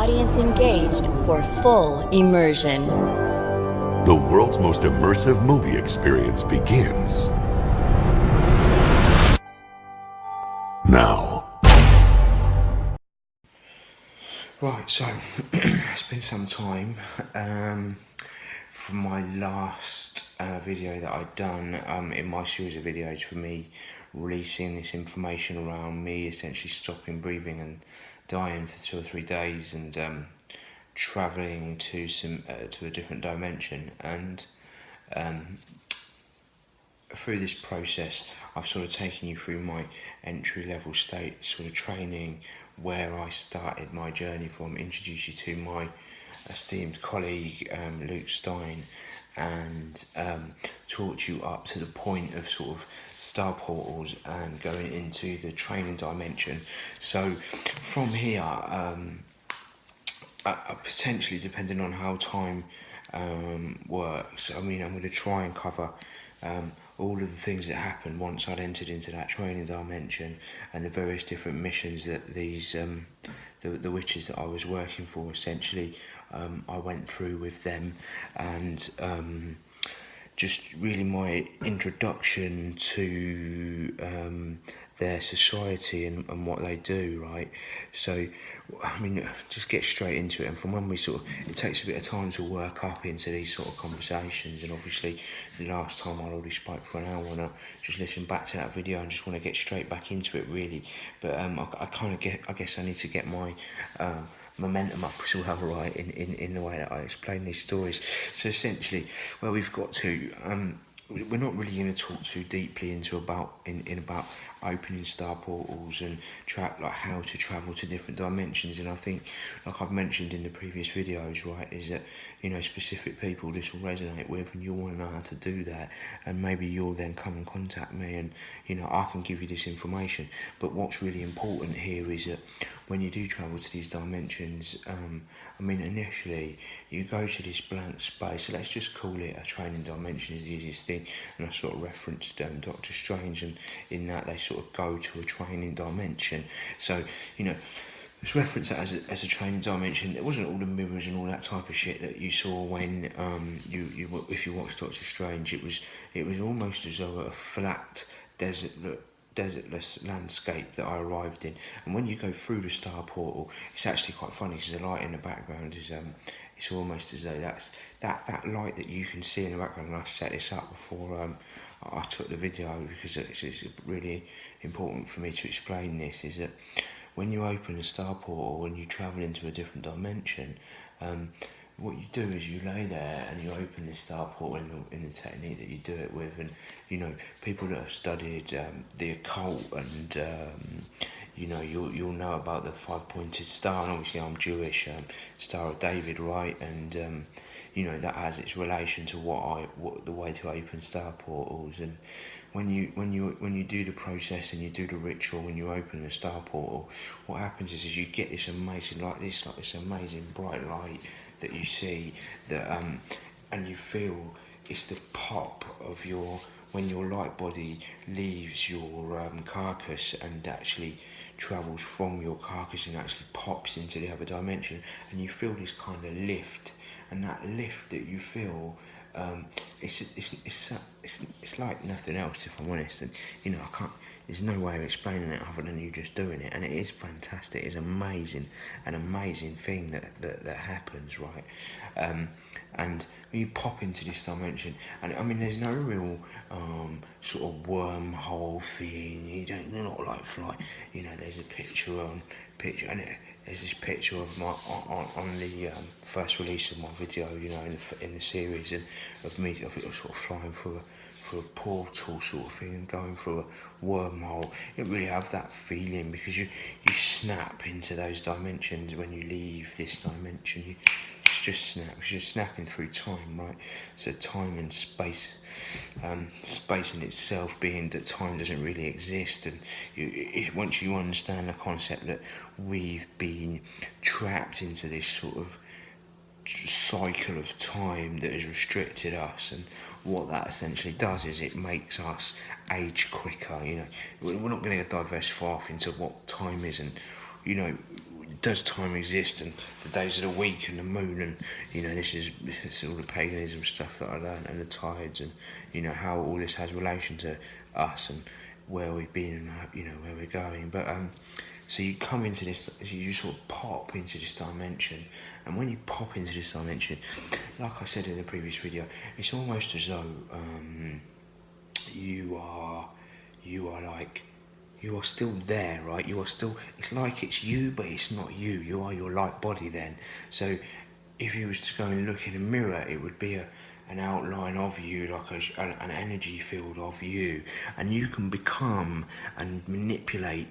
audience engaged for full immersion. The world's most immersive movie experience begins now. Right, so it's been some time from my last video that I'd done in my series of videos for me releasing this information around me essentially stopping breathing and dying for 2 or 3 days and travelling to a different dimension. And through this process I've sort of taken you through my entry-level state sort of training, where I started my journey from, introduce you to my esteemed colleague Luke Stein, and taught you up to the point of sort of star portals and going into the training dimension. So from here, potentially depending on how time works, I mean, I'm going to try and cover all of the things that happened once I'd entered into that training dimension, and the various different missions that these the witches that I was working for essentially I went through with them, and just really my introduction to their society and what they do, right? So, I mean, just get straight into it. And from when we sort of, it takes a bit of time to work up into these sort of conversations. And obviously, the last time I already spoke for an hour, and I just listened back to that video and just want to get straight back into it, really. But I kind of I guess I need to get my momentum up as well, right, in the way that I explain these stories. So essentially, where we've got to, we're not really going to talk too deeply into about opening star portals and like how to travel to different dimensions. And I think, like I've mentioned in the previous videos, right, is that, you know, specific people this will resonate with, and you'll want to know how to do that, and maybe you'll then come and contact me, and, you know, I can give you this information. But what's really important here is that when you do travel to these dimensions, I mean, initially you go to this blank space. So let's just call it a training dimension is the easiest thing. And I sort of referenced Doctor Strange, and in that they sort of go to a training dimension. So, you know, let's reference that as a training dimension. It wasn't all the mirrors and all that type of shit that you saw when if you watched Doctor Strange. It was almost as though a flat desertless landscape that I arrived in. And when you go through the star portal, it's actually quite funny because the light in the background is it's almost as though that's that light that you can see in the background. And I set this up before I took the video, because it's really important for me to explain this, is that when you open a star portal and you travel into a different dimension, what you do is you lay there and you open this star portal in the technique that you do it with. And, you know, people that have studied the occult, and you know, you'll know about the 5-pointed star, and obviously I'm Jewish, Star of David, right? And you know, that has its relation to what the way to open star portals. And when you do the process and you do the ritual, when you open a star portal, what happens is you get this amazing, like this amazing bright light that you see, that and you feel it's the pop of when your light body leaves your carcass and actually travels from your carcass and actually pops into the other dimension, and you feel this kind of lift. And that lift that you feel, it's like nothing else, if I'm honest. And, you know, there's no way of explaining it other than you just doing it. And it is fantastic. It's an amazing thing that happens, right? And you pop into this dimension, and I mean, there's no real sort of wormhole thing. You're not like fly. You know, there's a picture, and there's this picture of my on the first release of my video, you know, in the series, and of me, I think I was sort of flying through a portal sort of thing, and going through a wormhole. You don't really have that feeling, because you snap into those dimensions when you leave this dimension. It's just snapping through time, right? So time and space, space in itself being that time doesn't really exist. And once you understand the concept that we've been trapped into this sort of cycle of time that has restricted us, and what that essentially does is it makes us age quicker. You know, we're not going to diversify off into what time is, and, you know, does time exist, and the days of the week and the moon, and this is all the paganism stuff that I learned, and the tides, and how all this has relation to us and where we've been and where we're going. But so you come into this, you sort of pop into this dimension, and when you pop into this dimension, like I said in the previous video, it's almost as though you are still there, right? You are still, it's like it's you, but it's not you. You are your light body then. So if you was to go and look in a mirror, it would be an outline of you, like an energy field of you, and you can become and manipulate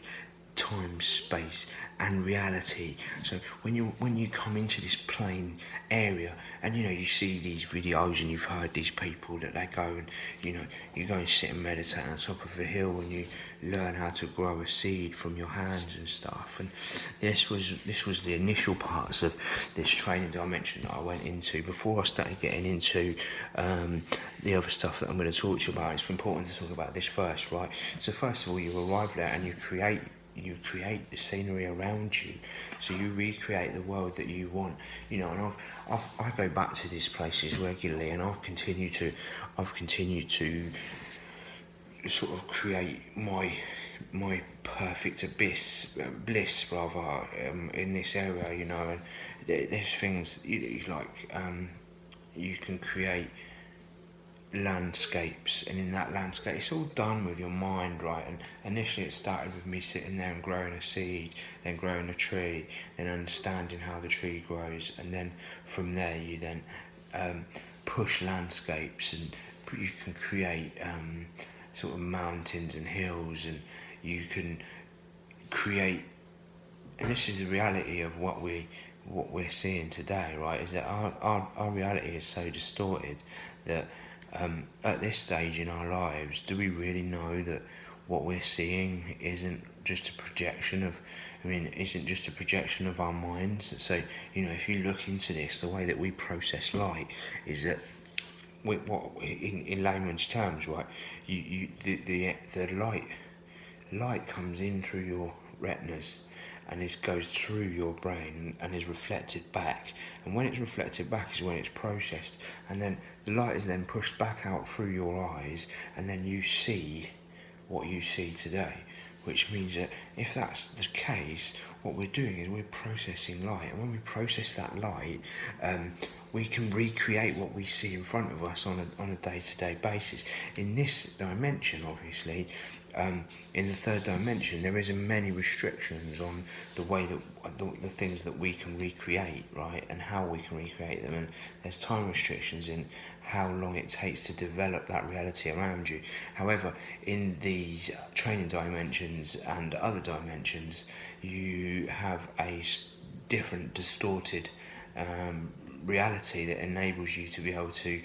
time, space, and reality. So when you come into this plane area, and you see these videos, and you've heard these people that they go and you go and sit and meditate on top of a hill, and you learn how to grow a seed from your hands and stuff. And this was the initial parts of this training dimension that I went into before I started getting into the other stuff that I'm going to talk to you about. It's important to talk about this first, right? So first of all, you arrive there and you create the scenery around you, so you recreate the world that you want, and I go back to these places regularly, and I've continued to sort of create my perfect bliss rather in this area, and there's things like you can create landscapes, and in that landscape it's all done with your mind, right? And initially it started with me sitting there and growing a seed, then growing a tree, then understanding how the tree grows, and then from there you then push landscapes, and you can create sort of mountains and hills, and you can create, and this is the reality of what we're seeing today, right? Is that our reality is so distorted that at this stage in our lives, do we really know that what we're seeing isn't just a projection of our minds? So if you look into this, the way that we process light is that in layman's terms, right, the light comes in through your retinas, and it goes through your brain and is reflected back, and when it's reflected back is when it's processed, and then the light is then pushed back out through your eyes, and then you see what you see today. Which means that if that's the case, what we're doing is we're processing light, and when we process that light, we can recreate what we see in front of us on a day-to-day basis. In this dimension, obviously, in the third dimension, there isn't many restrictions on the way that the things that we can recreate, right, and how we can recreate them, and there's time restrictions in how long it takes to develop that reality around you. However, in these training dimensions and other dimensions, you have a different, distorted reality that enables you to be able to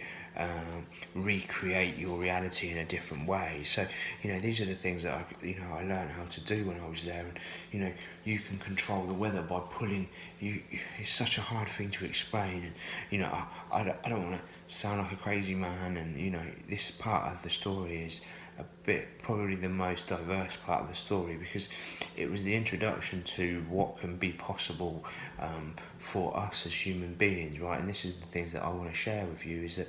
recreate your reality in a different way. So these are the things that I learned how to do when I was there. And you can control the weather by pulling you. It's such a hard thing to explain, and I don't want to sound like a crazy man, and this part of the story is a bit probably the most diverse part of the story, because it was the introduction to what can be possible for us as human beings, right? And this is the things that I want to share with you, is that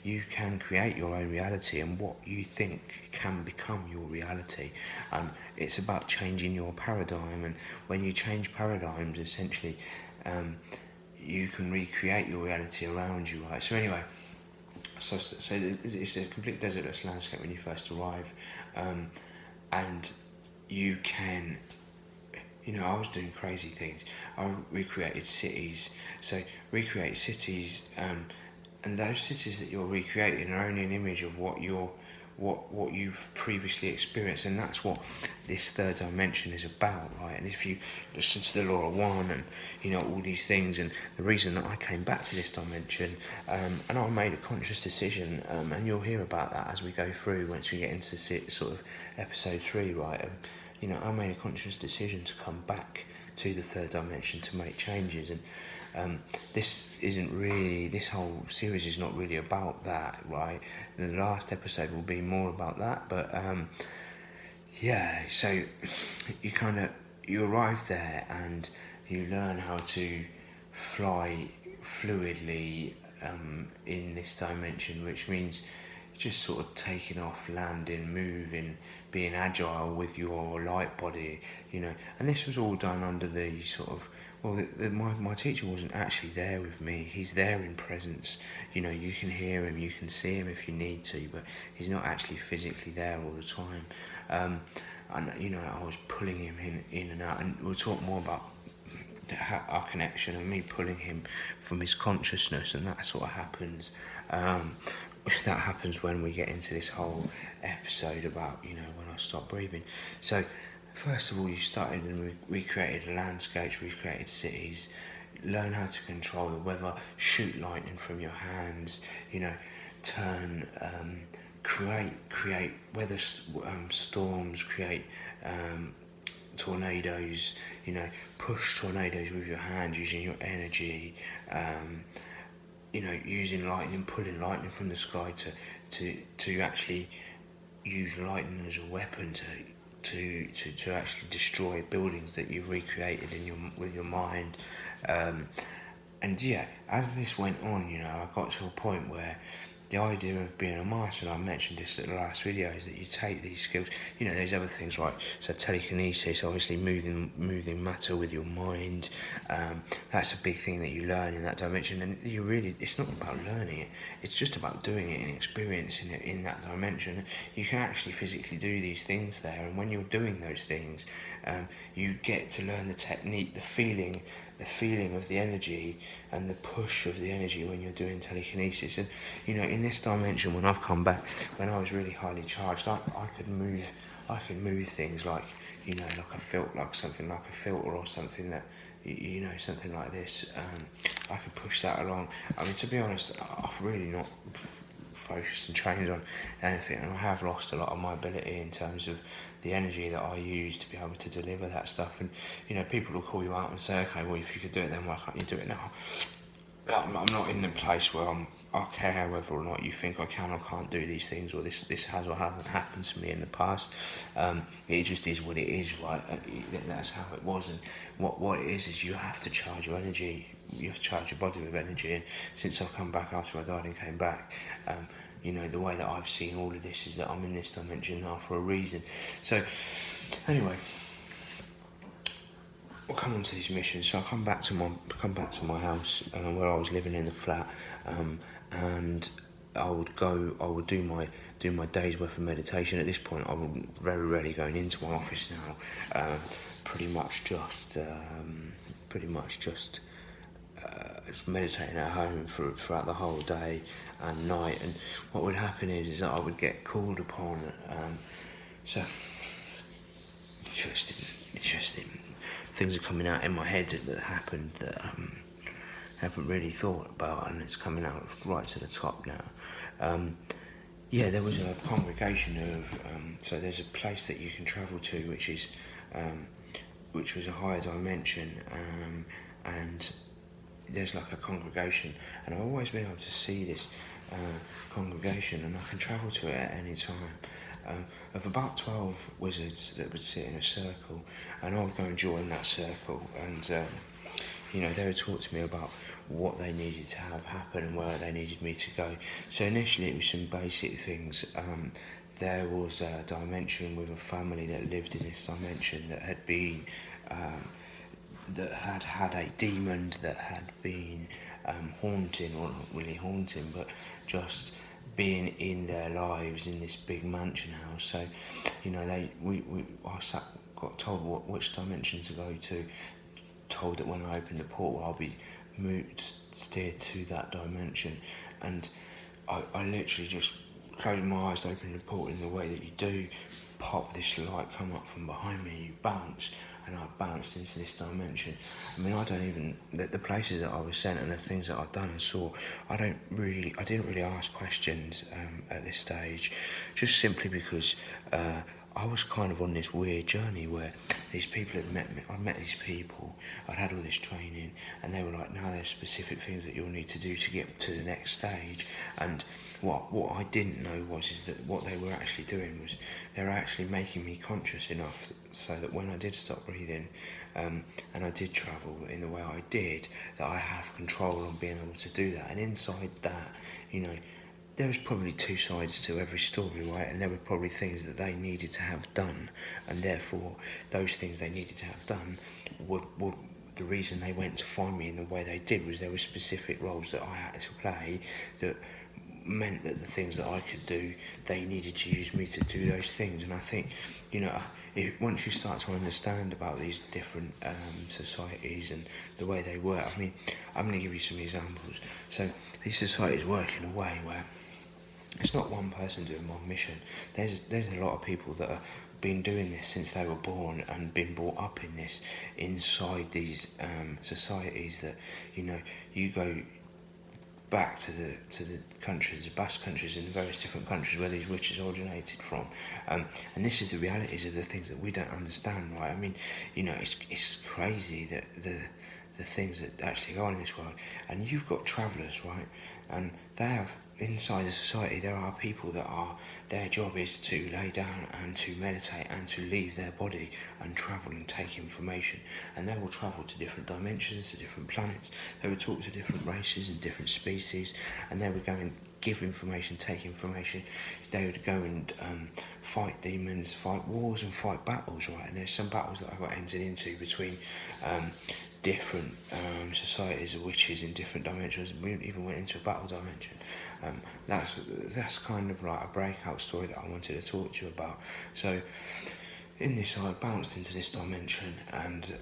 you can create your own reality, and what you think can become your reality. It's about changing your paradigm, and when you change paradigms, essentially you can recreate your reality around you, right? So anyway, so it's a complete desertless landscape when you first arrive, and you can, I was doing crazy things. I recreated cities. So recreate cities, and those cities that you're recreating are only an image of what you've previously experienced, and that's what this third dimension is about, right? And if you listen to the law of one, and all these things, and the reason that I came back to this dimension, and I made a conscious decision, and you'll hear about that as we go through once we get into sort of episode 3, right? I made a conscious decision to come back to the third dimension to make changes, and this whole series is not really about that, right? The last episode will be more about that, but so you arrive there, and you learn how to fly fluidly in this dimension, which means just sort of taking off, landing, moving, being agile with your light body, And this was all done under the sort of, my teacher wasn't actually there with me. He's there in presence. You can hear him, you can see him if you need to, but he's not actually physically there all the time. And I was pulling him in and out, and we'll talk more about our connection and me pulling him from his consciousness, and that sort of happens. That happens when we get into this whole episode about when I stop breathing. So first of all, you started and we created landscapes, we created cities, learn how to control the weather, shoot lightning from your hands, turn, create weather storms, create tornadoes, push tornadoes with your hand using your energy, using lightning, pulling lightning from the sky to actually use lightning as a weapon to actually destroy buildings that you've recreated with your mind. And as this went on, I got to a point where the idea of being a master, and I mentioned this at the last video, is that you take these skills, there's other things like, so telekinesis, obviously moving matter with your mind, that's a big thing that you learn in that dimension, and it's not about learning it, it's just about doing it and experiencing it in that dimension. You can actually physically do these things there, and when you're doing those things, you get to learn the technique, the feeling of the energy and the push of the energy when you're doing telekinesis. And in this dimension, when I've come back, when I was really highly charged, I could move things like like something like a filter or something that something like this. I could push that along. I mean, to be honest, I've really not focused and trained on anything, and I have lost a lot of my ability in terms of the energy that I use to be able to deliver that stuff. And people will call you out and say, okay, well, if you could do it then, why can't you do it now? I'm not in the place where I care whether or not you think I can or can't do these things, or this has or hasn't happened to me in the past. It just is what it is, right? That's how it was. And what it is you have to charge your energy. You have to charge your body with energy. And since I've come back after I died and came back, the way that I've seen all of this is that I'm in this dimension now for a reason. So anyway, we'll come on to these missions. So I come back to my house where I was living in the flat, and I would do my day's worth of meditation. At this point, I'm very rarely going into my office now. Pretty much just meditating at home throughout the whole day and night. And what would happen is that I would get called upon. So interesting things are coming out in my head that happened that I haven't really thought about, and it's coming out right to the top now. There was a congregation of so there's a place that you can travel to which was a higher dimension, and there's like a congregation, and I've always been able to see this congregation, and I can travel to it at any time, of about 12 wizards that would sit in a circle, and I would go and join that circle, and they would talk to me about what they needed to have happen and where they needed me to go. So initially it was some basic things. There was a dimension with a family that lived in this dimension that had been that had a demon that had been haunting, or not really haunting, but just being in their lives in this big mansion house. So, got told which dimension to go to, told that when I opened the portal I'll be steered to that dimension, and I literally just closed my eyes, opened the portal in the way that you do, pop this light come up from behind me, you bounce, and I bounced into this dimension. I mean, the places that I was sent and the things that I've done and saw, I didn't really ask questions at this stage, just simply because I was kind of on this weird journey where these people had met me. I'd met these people, I'd had all this training, and they were like, now there's specific things that you'll need to do to get to the next stage. And what I didn't know is that what they were actually doing was they were actually making me conscious enough so that when I did stop breathing, and I did travel in the way I did, that I have control on being able to do that. And inside that, there was probably two sides to every story, right? And there were probably things that they needed to have done, and therefore those things they needed to have done were the reason they went to find me in the way they did. Was there were specific roles that I had to play that meant that the things that I could do, they needed to use me to do those things. And I think, once you start to understand about these different societies and the way they work, I mean, I'm going to give you some examples. So these societies work in a way where it's not one person doing one mission. There's a lot of people that have been doing this since they were born and been brought up in this, inside these societies that, you go back to the countries, the Basque countries, and the various different countries where these witches originated from, and this is the realities of the things that we don't understand, right? I mean, it's crazy that the things that actually go on in this world, and you've got travellers, right, and they have, inside the society, there are people that their job is to lay down and to meditate and to leave their body and travel and take information. And they will travel to different dimensions, to different planets. They would talk to different races and different species, and they would go and give information, take information. They would go and fight demons, fight wars and fight battles, right? And there's some battles that I got entered into between different societies of witches in different dimensions. We even went into a battle dimension. That's kind of like a breakout story that I wanted to talk to you about. So in this, I bounced into this dimension, and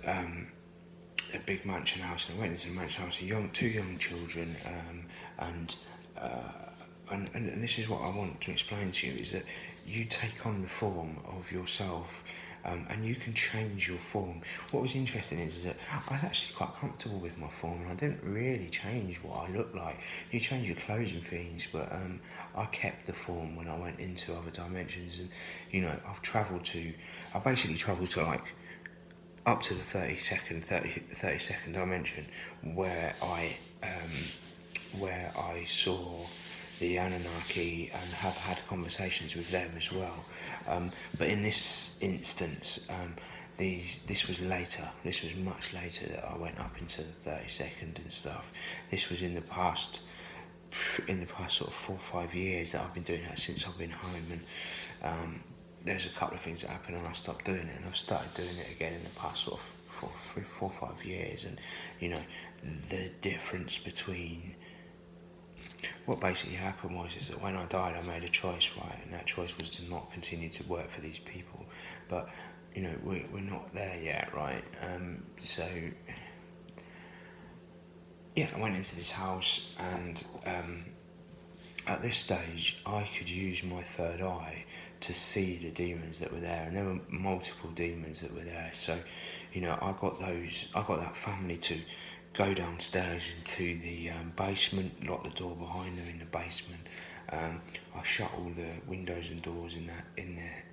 a big mansion house, and I went into the mansion house, two young children, and this is what I want to explain to you, is that you take on the form of yourself, and you can change your form. What was interesting is that I was actually quite comfortable with my form, and I didn't really change what I looked like. You change your clothes and things, but I kept the form when I went into other dimensions. And I basically travelled to like up to the 32nd dimension, where I saw the Anunnaki and have had conversations with them as well. But in this instance, this was later. This was much later that I went up into the 32nd and stuff. This was in the past sort of 4 or 5 years that I've been doing that, since I've been home. And there's a couple of things that happened and I stopped doing it, and I've started doing it again in the past sort of 4 or 5 years. And the difference between what basically happened is that when I died, I made a choice, right? And that choice was to not continue to work for these people. But we're not there yet, right? So yeah, I went into this house, and at this stage I could use my third eye to see the demons that were there, and there were multiple demons that were there. So I got that family to go downstairs into the basement, lock the door behind them in the basement. I shut all the windows and doors in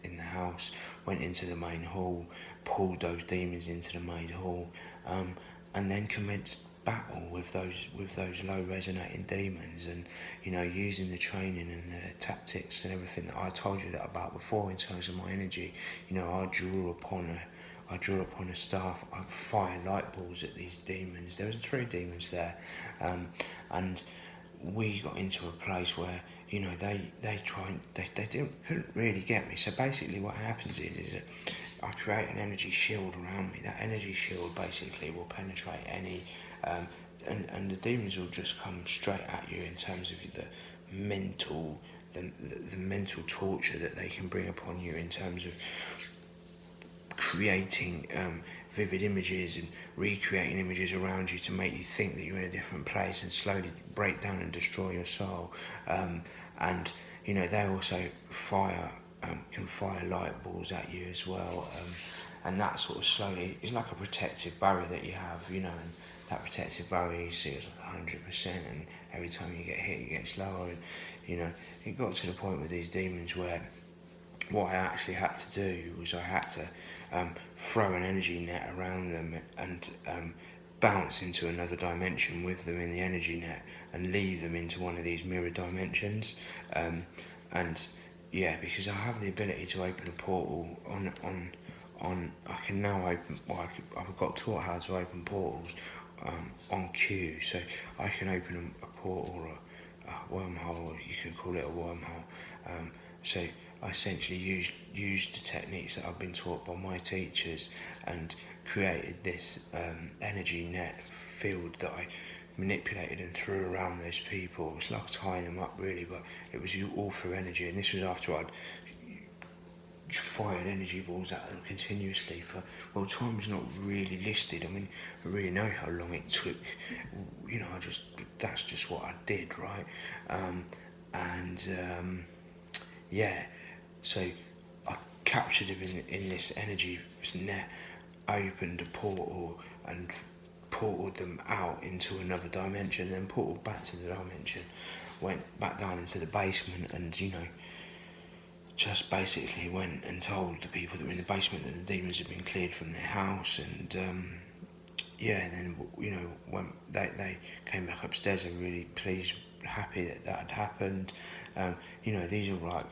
the house, went into the main hall, pulled those demons into the main hall, and then commenced battle with those low resonating demons. And using the training and the tactics and everything that I told you about before in terms of my energy, I drew upon a staff. I fire light balls at these demons. There was 3 demons there, and we got into a place where they couldn't really get me. So basically, what happens is that I create an energy shield around me. That energy shield basically will penetrate any, and the demons will just come straight at you in terms of the mental torture that they can bring upon you in terms of creating vivid images and recreating images around you to make you think that you're in a different place, and slowly break down and destroy your soul. And they also can fire light balls at you as well, and that sort of slowly is like a protective barrier that you have, and that protective barrier you see is like 100%, and every time you get hit it gets lower. And it got to the point with these demons where what I actually had to do was I had to throw an energy net around them and bounce into another dimension with them in the energy net and leave them into one of these mirror dimensions. And yeah, because I have the ability to open a portal on I can now open, well, I've got taught how to open portals on cue, so I can open a portal or a wormhole, you can call it a wormhole. So I essentially used the techniques that I've been taught by my teachers and created this energy net field that I manipulated and threw around those people. It's like tying them up really, but it was all through energy, and this was after I'd fired energy balls at them continuously for, well, time's not really listed. I mean, I really know how long it took, you know, that's just what I did, right? Yeah, so I captured him in this energy net, opened a portal and portaled them out into another dimension, then portaled back to the dimension, went back down into the basement, and, you know, just basically went and told the people that were in the basement that the demons had been cleared from their house. And yeah, then, you know, when they came back upstairs, they were really pleased, happy that had happened. You know, these are like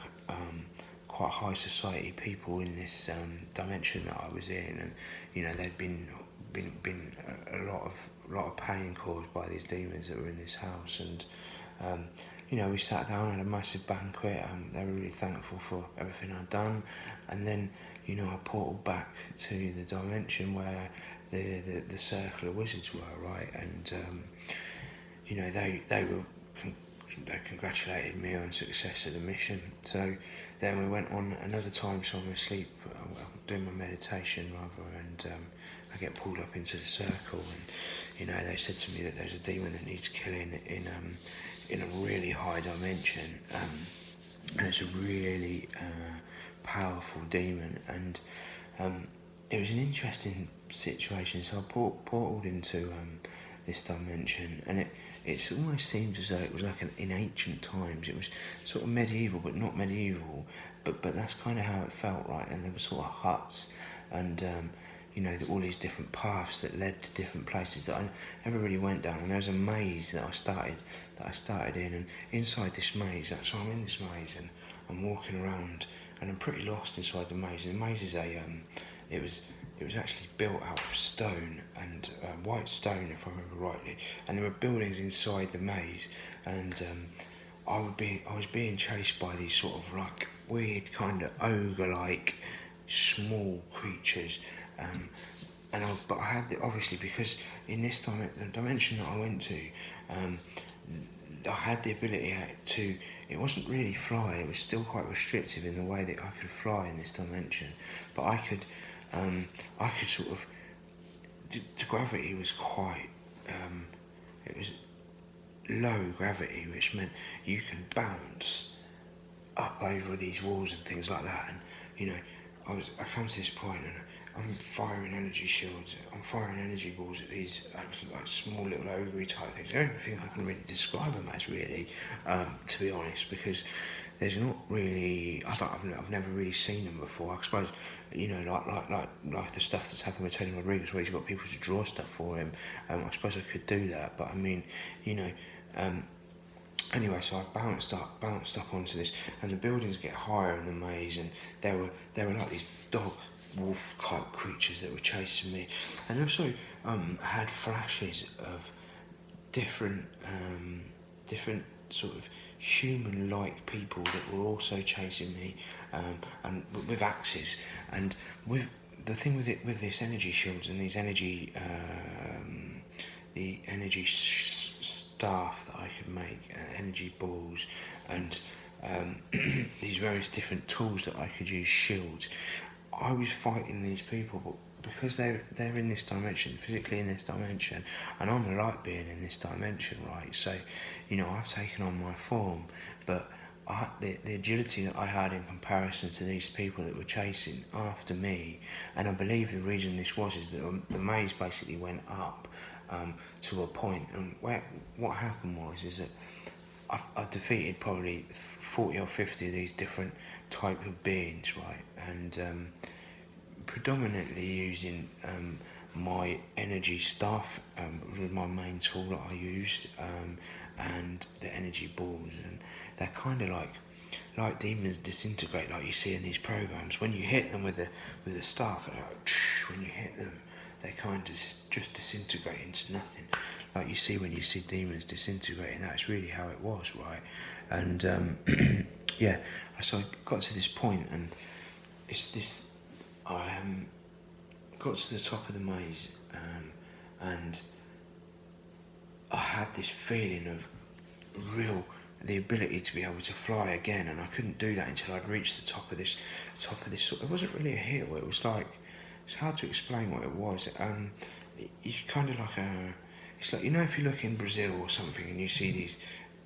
quite high society people in this dimension that I was in, and, you know, there'd been a lot of pain caused by these demons that were in this house. And you know, we sat down, had a massive banquet. They were really thankful for everything I'd done, and then, you know, I portaled back to the dimension where the circle of wizards were, right? And you know, they congratulated me on success of the mission. So then we went on another time, so I'm asleep, doing my meditation rather, and I get pulled up into the circle, and, you know, they said to me that there's a demon that needs killing in a really high dimension, and it's a really powerful demon. And it was an interesting situation. So I portaled into this dimension, and it almost seemed as though it was like in ancient times. It was sort of medieval, but not medieval, but that's kind of how it felt, right? And there were sort of huts, and you know, all these different paths that led to different places that I never really went down. And there was a maze that I started in, and inside this maze, so I'm in this maze and I'm walking around, and I'm pretty lost inside the maze. And the maze is it was actually built out of stone, and white stone, if I remember rightly. And there were buildings inside the maze, and I was being chased by these sort of like weird kind of ogre-like small creatures. But I had obviously, because in this the dimension that I went to, I had the ability to. It wasn't really fly. It was still quite restrictive in the way that I could fly in this dimension, but I could sort of. The gravity was quite. It was low gravity, which meant you can bounce up over these walls and things like that. And, you know, I come to this point and I'm firing energy shields, I'm firing energy balls at these like small little ogre type things. I don't think I can really describe them as really, to be honest, because there's not really, I've never really seen them before. I suppose, you know, like the stuff that's happened with Tony Rodriguez, where he's got people to draw stuff for him. I suppose I could do that, but I mean, you know, anyway, so I bounced up onto this, and the buildings get higher in the maze, and there were like these wolf type creatures that were chasing me, and also had flashes of different sort of human-like people that were also chasing me, and with axes. And with the thing with this energy shields and these energy the energy staff that I could make, energy balls, and these various different tools that I could use, shields. I was fighting these people, but because they're in this dimension, physically in this dimension, and I'm a light being in this dimension, right? So, you know, I've taken on my form, but the agility that I had in comparison to these people that were chasing after me, and I believe the reason this was is that the maze basically went up to a point, and what happened was is that I defeated probably 40 or 50 of these different type of beings, right? And predominantly using my energy stuff, was my main tool that I used, and the energy balls, and they're kind of like demons disintegrate, like you see in these programs. When you hit them with the staff, like, when you hit them, they kind of just disintegrate into nothing, like you see when you see demons disintegrating. That's really how it was, right? And yeah, so I got to this point, and it's this. I got to the top of the maze, and I had this feeling of the ability to be able to fly again, and I couldn't do that until I'd reached the top of this. It wasn't really a hill. It was like, it's hard to explain what it was. You kind of like it's like, you know, if you look in Brazil or something and you see these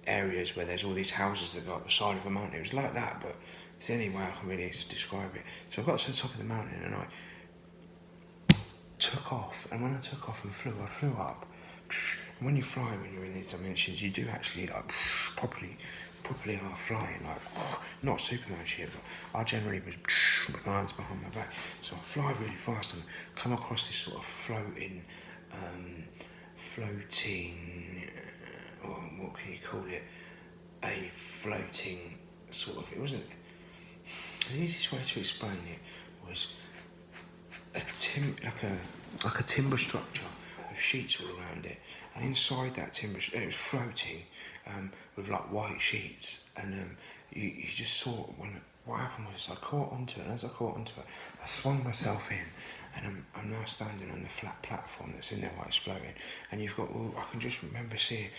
areas where there's all these houses that go up the side of a mountain. It was like that, but it's the only way I can really describe it. So I got to the top of the mountain and I took off, and when I took off and I flew up. And when you fly, when you're in these dimensions, you do actually like properly are flying, like not Superman shit, but I generally was with my hands behind my back. So I fly really fast and come across this sort of floating, what can you call it? A floating sort of. It wasn't. The easiest way to explain it was like a timber structure with sheets all around it, and inside that timber, it was floating with like white sheets, and you just saw what happened was I caught onto it, and as I caught onto it, I swung myself in, and I'm now standing on the flat platform that's in there while it's floating, and you've got, well, I can just remember seeing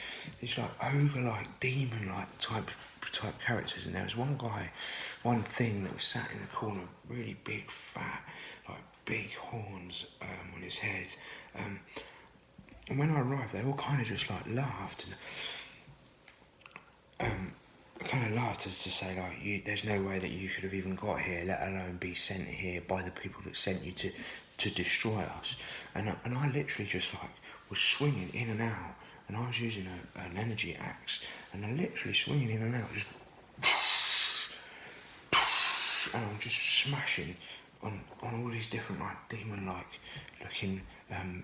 these like ogre-like, demon-like type characters, and there was one thing that was sat in the corner, really big, fat, like big horns on his head, and when I arrived, they all kind of just like laughed, and kind of laughed as to say, like, there's no way that you could have even got here, let alone be sent here by the people that sent you to destroy us. And I literally just like was swinging in and out, and I was using an energy axe, and I literally swinging in and out, just, and I'm just smashing on all these different like demon-like looking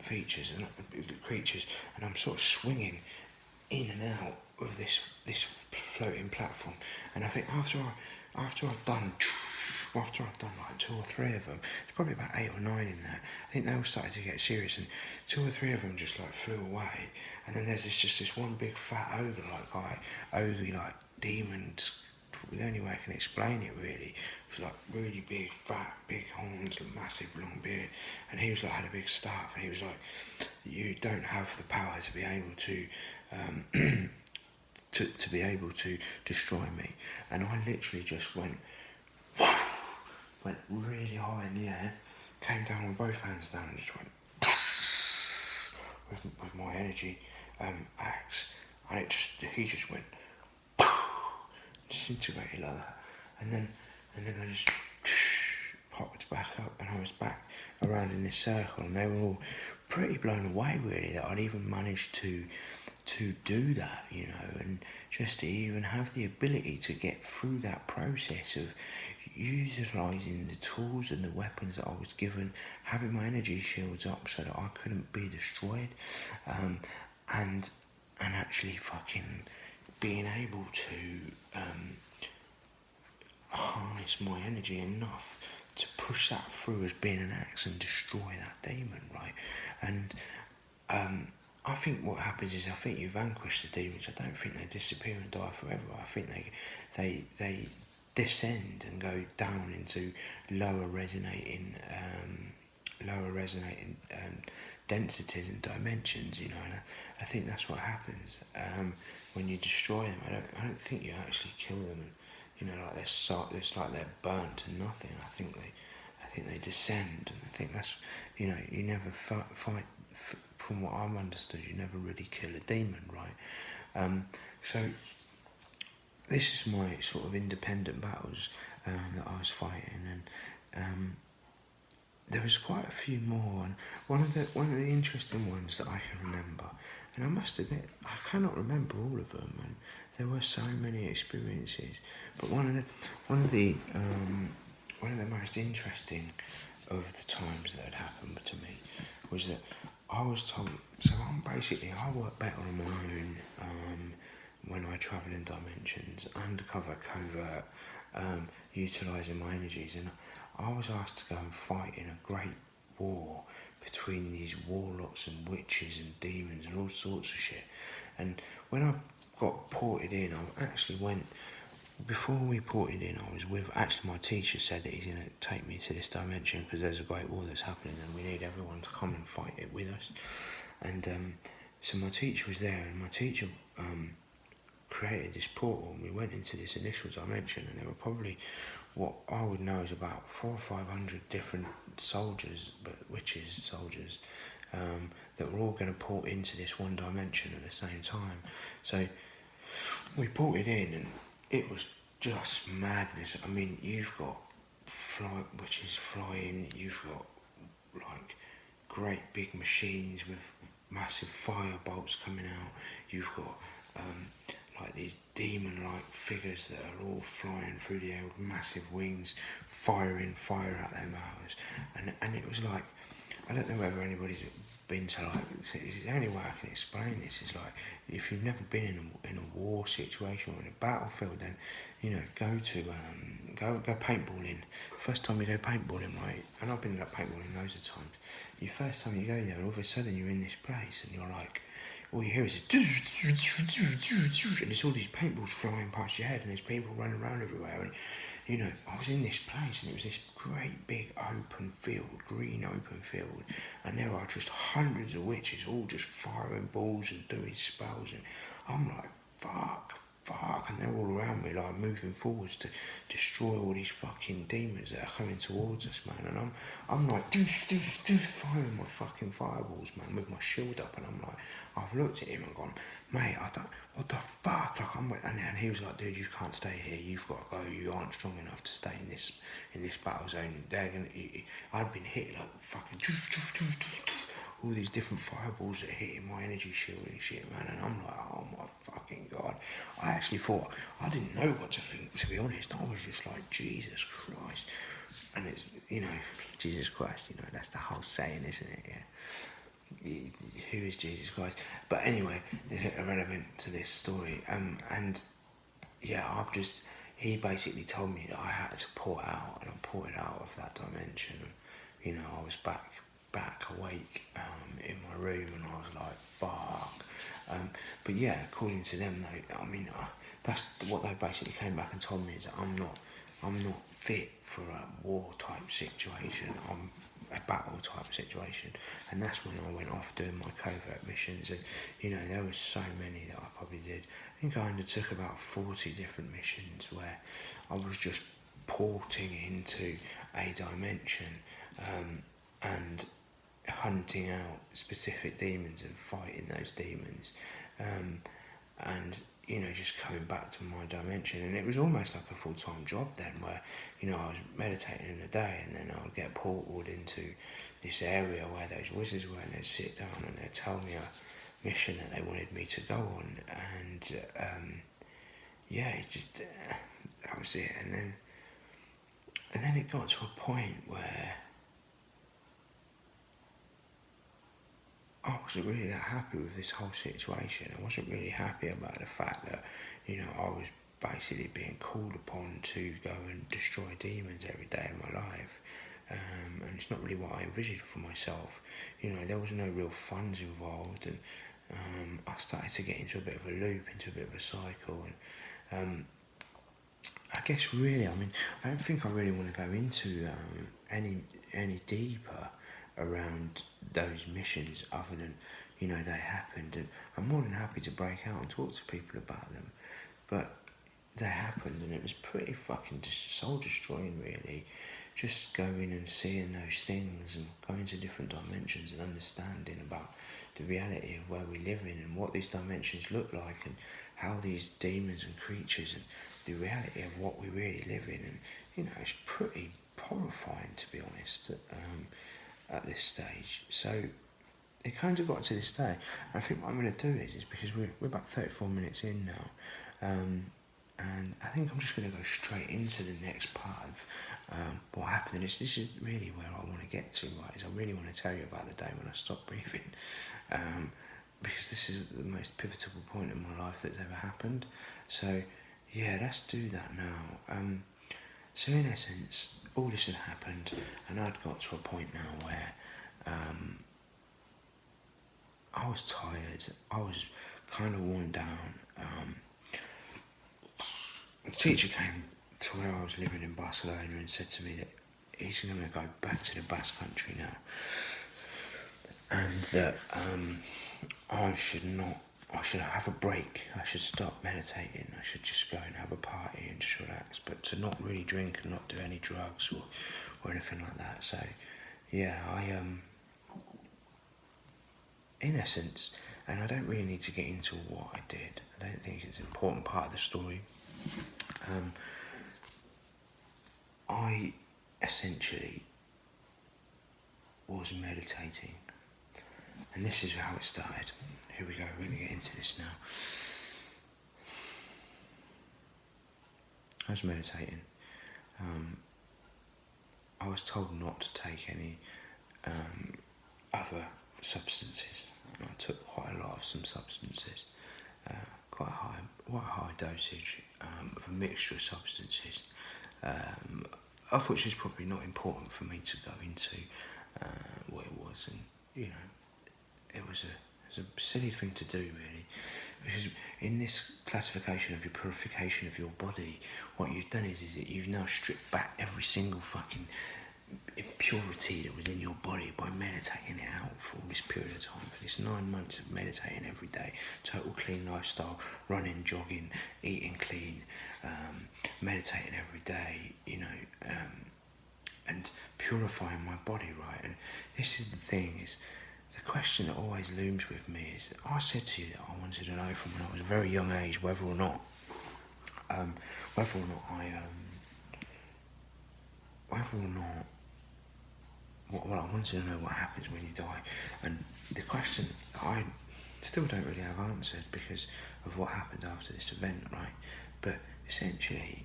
features and creatures, and I'm sort of swinging in and out of this floating platform. And I think after I'd done like 2 or 3 of them, there's probably about 8 or 9 in there, I think they all started to get serious, and 2 or 3 of them just like flew away. And then there's this one big fat ogre-like guy, like demons. The only way I can explain it really was like really big, fat, big horns, massive long beard, and he was like had a big staff, and he was like, you don't have the power to be able to to be able to destroy me. And I literally just went really high in the air, came down with both hands down, and just went with my energy axe, and he just went disintegrated like that, and then I just popped back up, and I was back around in this circle, and they were all pretty blown away really that I'd even managed to do that, you know, and just to even have the ability to get through that process of utilising the tools and the weapons that I was given, having my energy shields up so that I couldn't be destroyed, and actually fucking being able to harness my energy enough to push that through as being an axe and destroy that demon, right? And I think what happens is, I think you vanquish the demons. I don't think they disappear and die forever. I think they descend and go down into lower resonating densities and dimensions, you know. And I think that's what happens when you destroy them. I don't think you actually kill them, and you know, like it's like they're burnt to nothing. I think they descend, and I think that's, you know, you never fight. From what I've understood, you never really kill a demon, right? So this is my sort of independent battles that I was fighting, and there was quite a few more. And one of the interesting ones that I can remember, And I must admit, I cannot remember all of them, and there were so many experiences. But one of the most interesting of the times that had happened to me was that I was told. So I work better on my own when I travel in dimensions, undercover, covert, utilising my energies, and I was asked to go and fight in a great war between these warlocks and witches and demons and all sorts of shit. And when I got ported in, I actually went, before we ported in, I was with, actually my teacher said that he's going to take me to this dimension because there's a great war that's happening and we need everyone to come and fight it with us. And so my teacher was there, and my teacher created this portal, and we went into this initial dimension, and there were probably what I would know is about 400 or 500 different soldiers, but witches, soldiers, that were all going to port into this one dimension at the same time. So we ported in, and it was just madness. I mean, you've got witches flying, you've got like great big machines with massive fire bolts coming out, you've got like these demon-like figures that are all flying through the air with massive wings, firing fire out their mouths, and it was like, I don't know whether anybody's been to, like, it's the only way I can explain this is like, if you've never been in a war situation or in a battlefield, then go paintballing. First time you go paintballing, right? And I've been like paintballing loads of times. The first time you go there, and all of a sudden you're in this place, and you're like, all you hear is this, and there's all these paintballs flying past your head, and there's people running around everywhere. And I was in this place, and it was this great big open field, green open field, and there are just hundreds of witches all just firing balls and doing spells, and I'm like, fuck, and they're all around me, like moving forwards to destroy all these fucking demons that are coming towards us, man. And I'm like, firing my fucking fireballs, man, with my shield up, and I'm like, I've looked at him and gone, mate, what the fuck? Like and he was like, dude, you can't stay here. You've got to go. You aren't strong enough to stay in this battle zone. I'd been hit like fucking all these different fireballs that hit in my energy shield and shit, man. And I'm like, oh my fucking god. I actually thought, I didn't know what to think, to be honest. I was just like, Jesus Christ. And it's, Jesus Christ, that's the whole saying, isn't it? Yeah. Who is Jesus Christ? But anyway, it's irrelevant to this story. And yeah, he basically told me that I had to port out, and I ported out of that dimension. And, I was back awake in my room, and I was like, fuck. But yeah, according to them, that's what they basically came back and told me, is that I'm not fit for a war type situation. I'm a battle type situation. And that's when I went off doing my covert missions, and there was so many that I probably did. I think I undertook about 40 different missions where I was just porting into a dimension and hunting out specific demons and fighting those demons, and just coming back to my dimension. And it was almost like a full-time job then, where I was meditating in the day, and then I would get portaled into this area where those wizards were, and they'd sit down and they'd tell me a mission that they wanted me to go on. And it just that was it. And then it got to a point where I wasn't really that happy with this whole situation. I wasn't really happy about the fact that, I was basically being called upon to go and destroy demons every day of my life. And it's not really what I envisioned for myself. There was no real funds involved, and I started to get into a bit of a loop, into a bit of a cycle. And I guess really, I don't think I really want to go into any deeper around those missions, other than they happened, and I'm more than happy to break out and talk to people about them. But they happened, and it was pretty fucking soul destroying, really. Just going and seeing those things, and going to different dimensions, and understanding about the reality of where we live in, and what these dimensions look like, and how these demons and creatures, and the reality of what we really live in. And it's pretty horrifying, to be honest, at this stage. So it kind of got to this day. I think what I'm going to do is because we're about 34 minutes in now, and I think I'm just going to go straight into the next part of what happened. And this is really where I want to get to, right? Is I really want to tell you about the day when I stopped breathing, because this is the most pivotal point in my life that's ever happened. So yeah, let's do that now. So in essence, all this had happened, and I'd got to a point now where I was tired. I was kind of worn down. The teacher came to where I was living in Barcelona and said to me that he's going to go back to the Basque Country now, and that I should have a break. I should stop meditating. I should just go and have a party and just relax, but to not really drink and not do any drugs or anything like that. So yeah, in essence, and I don't really need to get into what I did. I don't think it's an important part of the story. I essentially was meditating, and this is how it started. Here we go, we're going to get into this now. I was meditating. I was told not to take any other substances. I took quite a lot of some substances, quite a high dosage of a mixture of substances, of which is probably not important for me to go into what it was, and you know, it was a silly thing to do, really, because in this classification of your purification of your body, what you've done is that you've now stripped back every single fucking impurity that was in your body by meditating it out for all this period of time, for this 9 months of meditating every day, total clean lifestyle, running, jogging, eating clean, meditating every day, you know, and purifying my body, right? And this is the thing, is the question that always looms with me is, I said to you that I wanted to know from when I was a very young age whether or not I wanted to know what happens when you die. And the question I still don't really have answered because of what happened after this event, right? But essentially,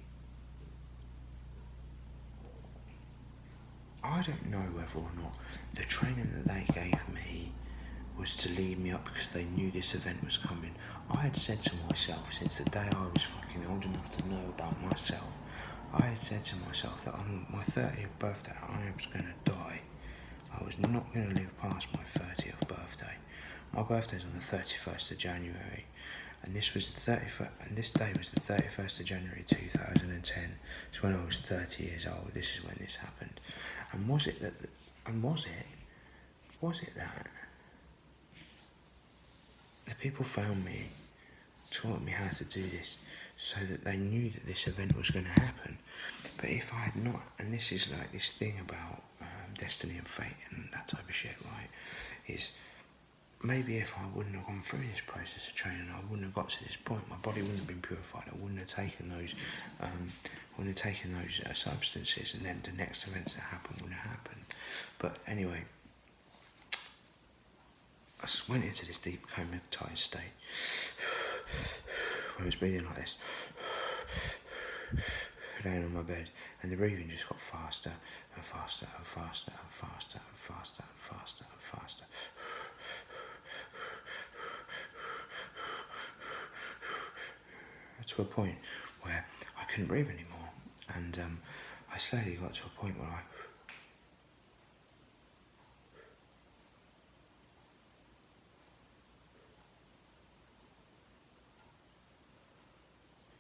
I don't know whether or not the training that they gave me was to lead me up because they knew this event was coming. I had said to myself since the day I was fucking old enough to know about myself, I had said to myself that on my 30th birthday I was going to die. I was not going to live past my 30th birthday. My birthday's on the 31st of January, and this was the 31st, and this day was the 31st of January 2010. It's when I was 30 years old. This is when this happened. And was it that the people found me, taught me how to do this, so that they knew that this event was going to happen? But if I had not, and this is like this thing about destiny and fate and that type of shit, right, is maybe if I wouldn't have gone through this process of training, I wouldn't have got to this point. My body wouldn't have been purified. I wouldn't have taken those substances, and then the next events that happen wouldn't have happened. But anyway, I went into this deep comatose state where I was breathing like this, laying on my bed, and the breathing just got faster and faster and faster and faster and faster and faster and faster. To a point where I couldn't breathe anymore, and I slowly got to a point where I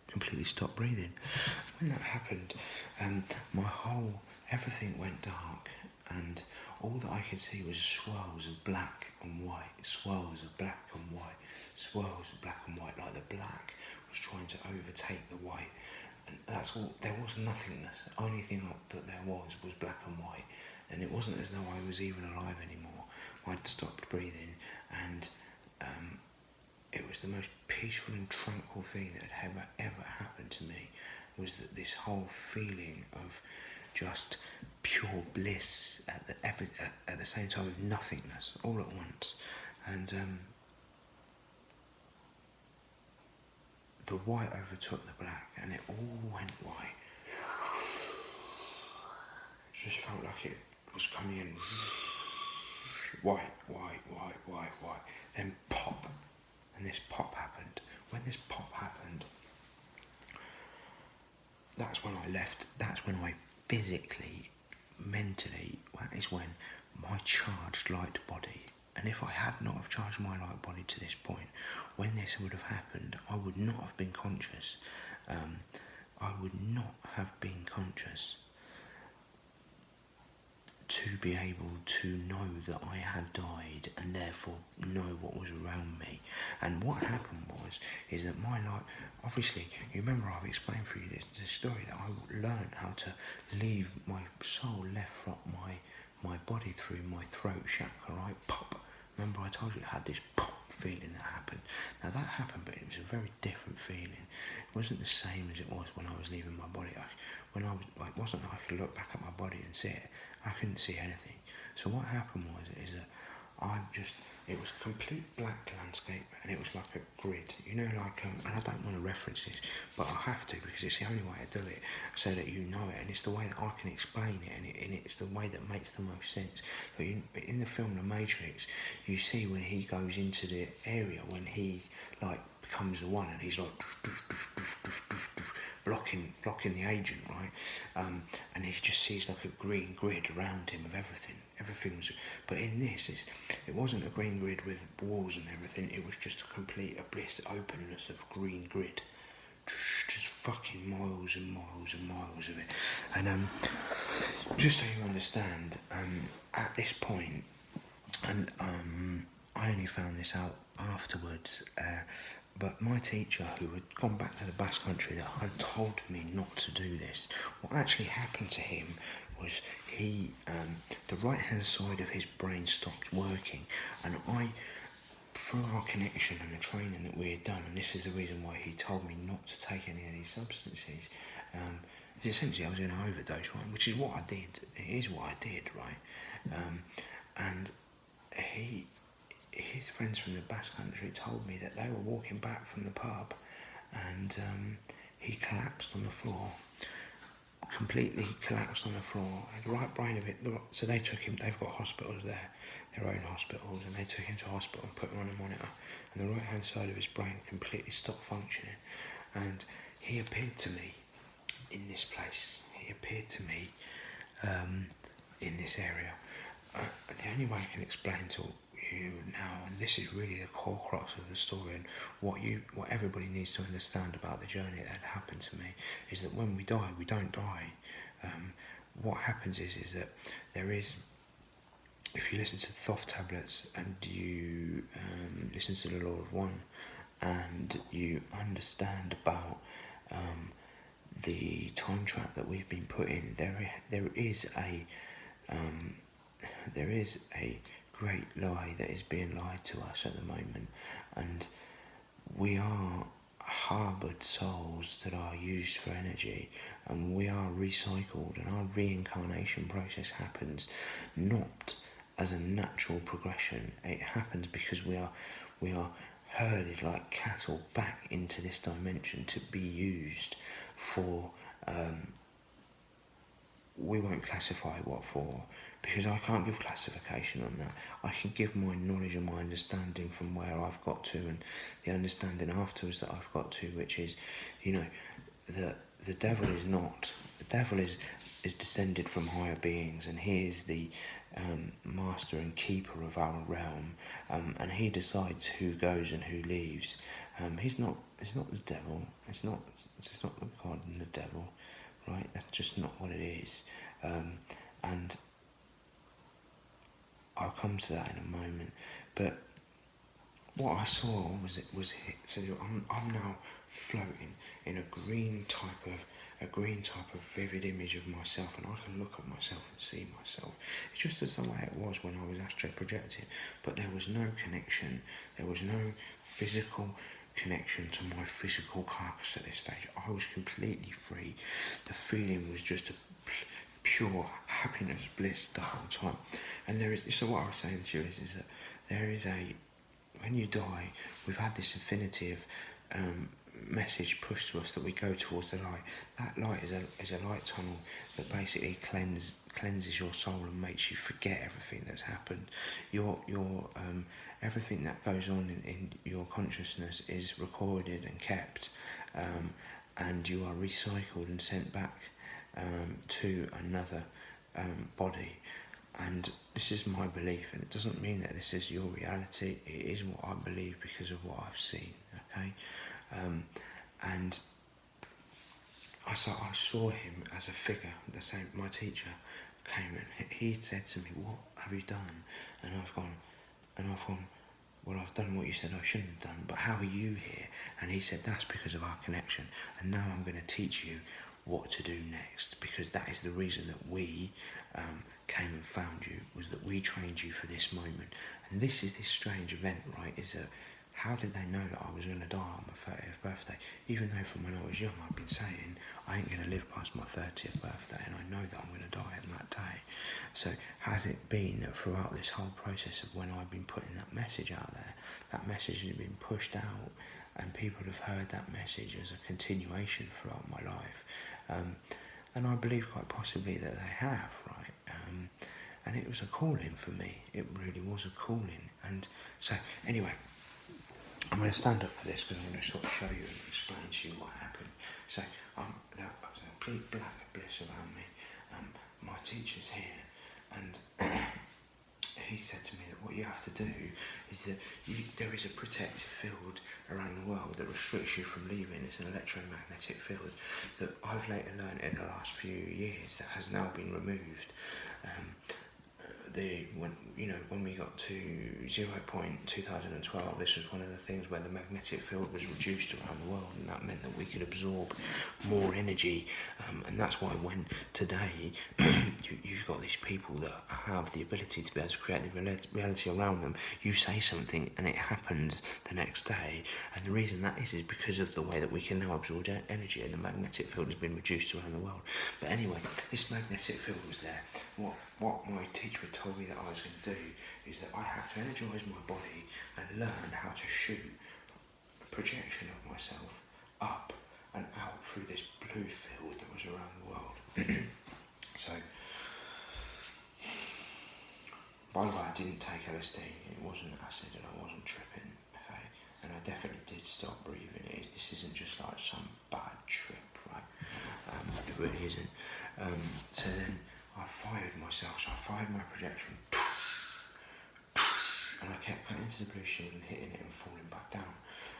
completely stopped breathing. When that happened, everything went dark, and all that I could see was swirls of black and white, swirls of black and white, swirls of black and white, like the black was trying to overtake the white. And that's all. There was nothingness. The only thing that there was black and white, and it wasn't as though I was even alive anymore. I'd stopped breathing, and it was the most peaceful and tranquil thing that had ever happened to me. Was that this whole feeling of just pure bliss at the same time with nothingness all at once. And the white overtook the black, and it all went white. It just felt like it was coming in white, then pop, and this pop happened. When this pop happened, that's when I left. That's when I physically, mentally, that is when my charged light body, and if I had not have charged my light body to this point, when this would have happened, I would not have been conscious. I would not have been conscious to be able to know that I had died and therefore know what was around me. And what happened is that my life, obviously, you remember I've explained for you this story that I learned how to leave my soul left from my body through my throat chakra, right? Pop. Remember I told you it had this pop feeling that happened. Now that happened, but it was a very different feeling. It wasn't the same as it was when I was leaving my body. It wasn't like I could look back at my body and see it. I couldn't see anything. So what happened is that it was a complete black landscape, and it was like a grid, and I don't want to reference this, but I have to because it's the only way to do it, so that you know it, and it's the way that I can explain it, and it's the way that makes the most sense. But in the film The Matrix, you see when he goes into the area, when he becomes the one, and he's blocking the agent, right? And he just sees like a green grid around him of everything. But in this, it wasn't a green grid with walls and everything. It was just a complete abyss, openness of green grid, just fucking miles and miles and miles of it. And just so you understand, at this point, and I only found this out afterwards. But my teacher, who had gone back to the Basque Country, that had told me not to do this, what actually happened to him was the right-hand side of his brain stopped working, and through our connection and the training that we had done, and this is the reason why he told me not to take any of these substances, essentially I was in an overdose, right, which is what I did. It is what I did, right, and his friends from the Basque Country told me that they were walking back from the pub, and he collapsed on the floor, completely collapsed on the floor. The right brain of it. So they took him. They've got hospitals there, their own hospitals, and they took him to hospital and put him on a monitor. And the right hand side of his brain completely stopped functioning. And he appeared to me in this place. He appeared to me in this area. The only way I can explain to you now, and this is really the core crux of the story, and what everybody needs to understand about the journey that had happened to me, is that when we die, we don't die. What happens is that there is, if you listen to Thoth tablets and you listen to the Law of One, and you understand about the time trap that we've been put in, there is a great lie that is being lied to us at the moment, and we are harboured souls that are used for energy, and we are recycled, and our reincarnation process happens not as a natural progression. It happens because we are herded like cattle back into this dimension to be used for we won't classify what for, because I can't give classification on that. I can give my knowledge and my understanding from where I've got to, and the understanding afterwards that I've got to, which is, the devil is not. The devil is descended from higher beings, and he is the master and keeper of our realm, and he decides who goes and who leaves. It's not the devil. It's not the God and the devil. Right, that's just not what it is, and I'll come to that in a moment. But what I saw was so I'm now floating in a green type of vivid image of myself, and I can look at myself and see myself. It's just as the way it was when I was astral projecting, but there was no connection. There was no physical connection to my physical carcass at this stage. I was completely free. The feeling was just pure happiness, bliss the whole time. And so what I was saying to you is that there is when you die, we've had this infinity of message pushed to us that we go towards the light. That light is a light tunnel that basically cleanses your soul and makes you forget everything that's happened. Your everything that goes on in your consciousness is recorded and kept, and you are recycled and sent back to another body. And this is my belief, and it doesn't mean that this is your reality. It is what I believe because of what I've seen. Okay, and I saw him as a figure. The same, my teacher came and he said to me, "What have you done?" And I've gone, "Well, I've done what you said I shouldn't have done, but how are you here?" And he said, "That's because of our connection, and now I'm going to teach you what to do next, because that is the reason that we came and found you, was that we trained you for this moment." And this is this strange event, right, is that how did they know that I was going to die on my 30th birthday? Even though from when I was young I've been saying I ain't going to live past my 30th birthday, and I know that I'm going to die on that day. So has it been that throughout this whole process of when I've been putting that message out there, that message has been pushed out, and people have heard that message as a continuation throughout my life? And I believe quite possibly that they have, right? And it was a calling for me. It really was a calling. And so, anyway, I'm going to stand up for this because I'm going to sort of show you and explain to you what happened. So, there was a complete black bliss around me. My teacher's here, and he said to me that what you have to do is that there is a protective field around the world that restricts you from leaving. It's an electromagnetic field that I've later learned in the last few years that has now been removed. When we got to 0.2012, this was one of the things where the magnetic field was reduced around the world, and that meant that we could absorb more energy, and that's why when today you've got these people that have the ability to be able to create the reality around them. You say something and it happens the next day, and the reason that is because of the way that we can now absorb energy, and the magnetic field has been reduced around the world. But anyway, this magnetic field was there. What my teacher had told me that I was going to do is that I had to energise my body and learn how to shoot a projection of myself up and out through this blue field that was around the world. So, by the way, I didn't take LSD. It wasn't acid, and I wasn't tripping. Okay, and I definitely did stop breathing. This isn't just like some bad trip, right? It really isn't. So then I fired myself. So I fired my projection, and I kept going into the blue shield and hitting it and falling back down.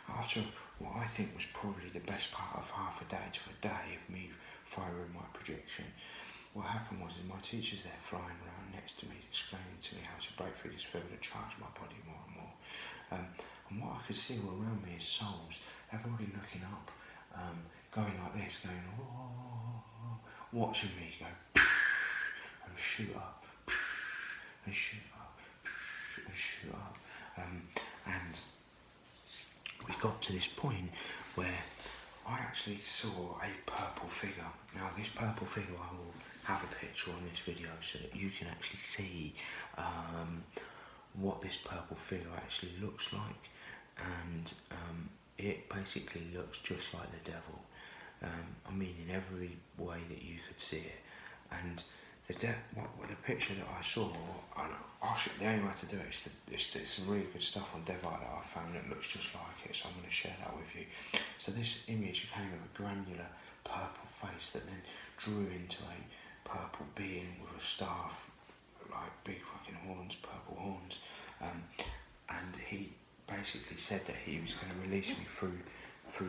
After what I think was probably the best part of half a day to a day of me firing my projection, what happened was my teacher's there flying around next to me, explaining to me how to break through this field and charge my body more and more. And what I could see all around me is souls, everybody looking up, going like this, going, oh, watching me go, and shoot up, and shoot up, and shoot up. And we got to this point where I actually saw a purple figure. Now this purple figure, I will have a picture on this video so that you can actually see what this purple figure actually looks like, and it basically looks just like the devil. I mean, in every way that you could see it. And the picture that I saw, and the only way to do it is there's some really good stuff on Devite that I found that looks just like it, so I'm going to share that with you. So this image came of a granular purple face that then drew into a purple being with a staff, like big fucking horns, purple horns, and he basically said that he was going to release me through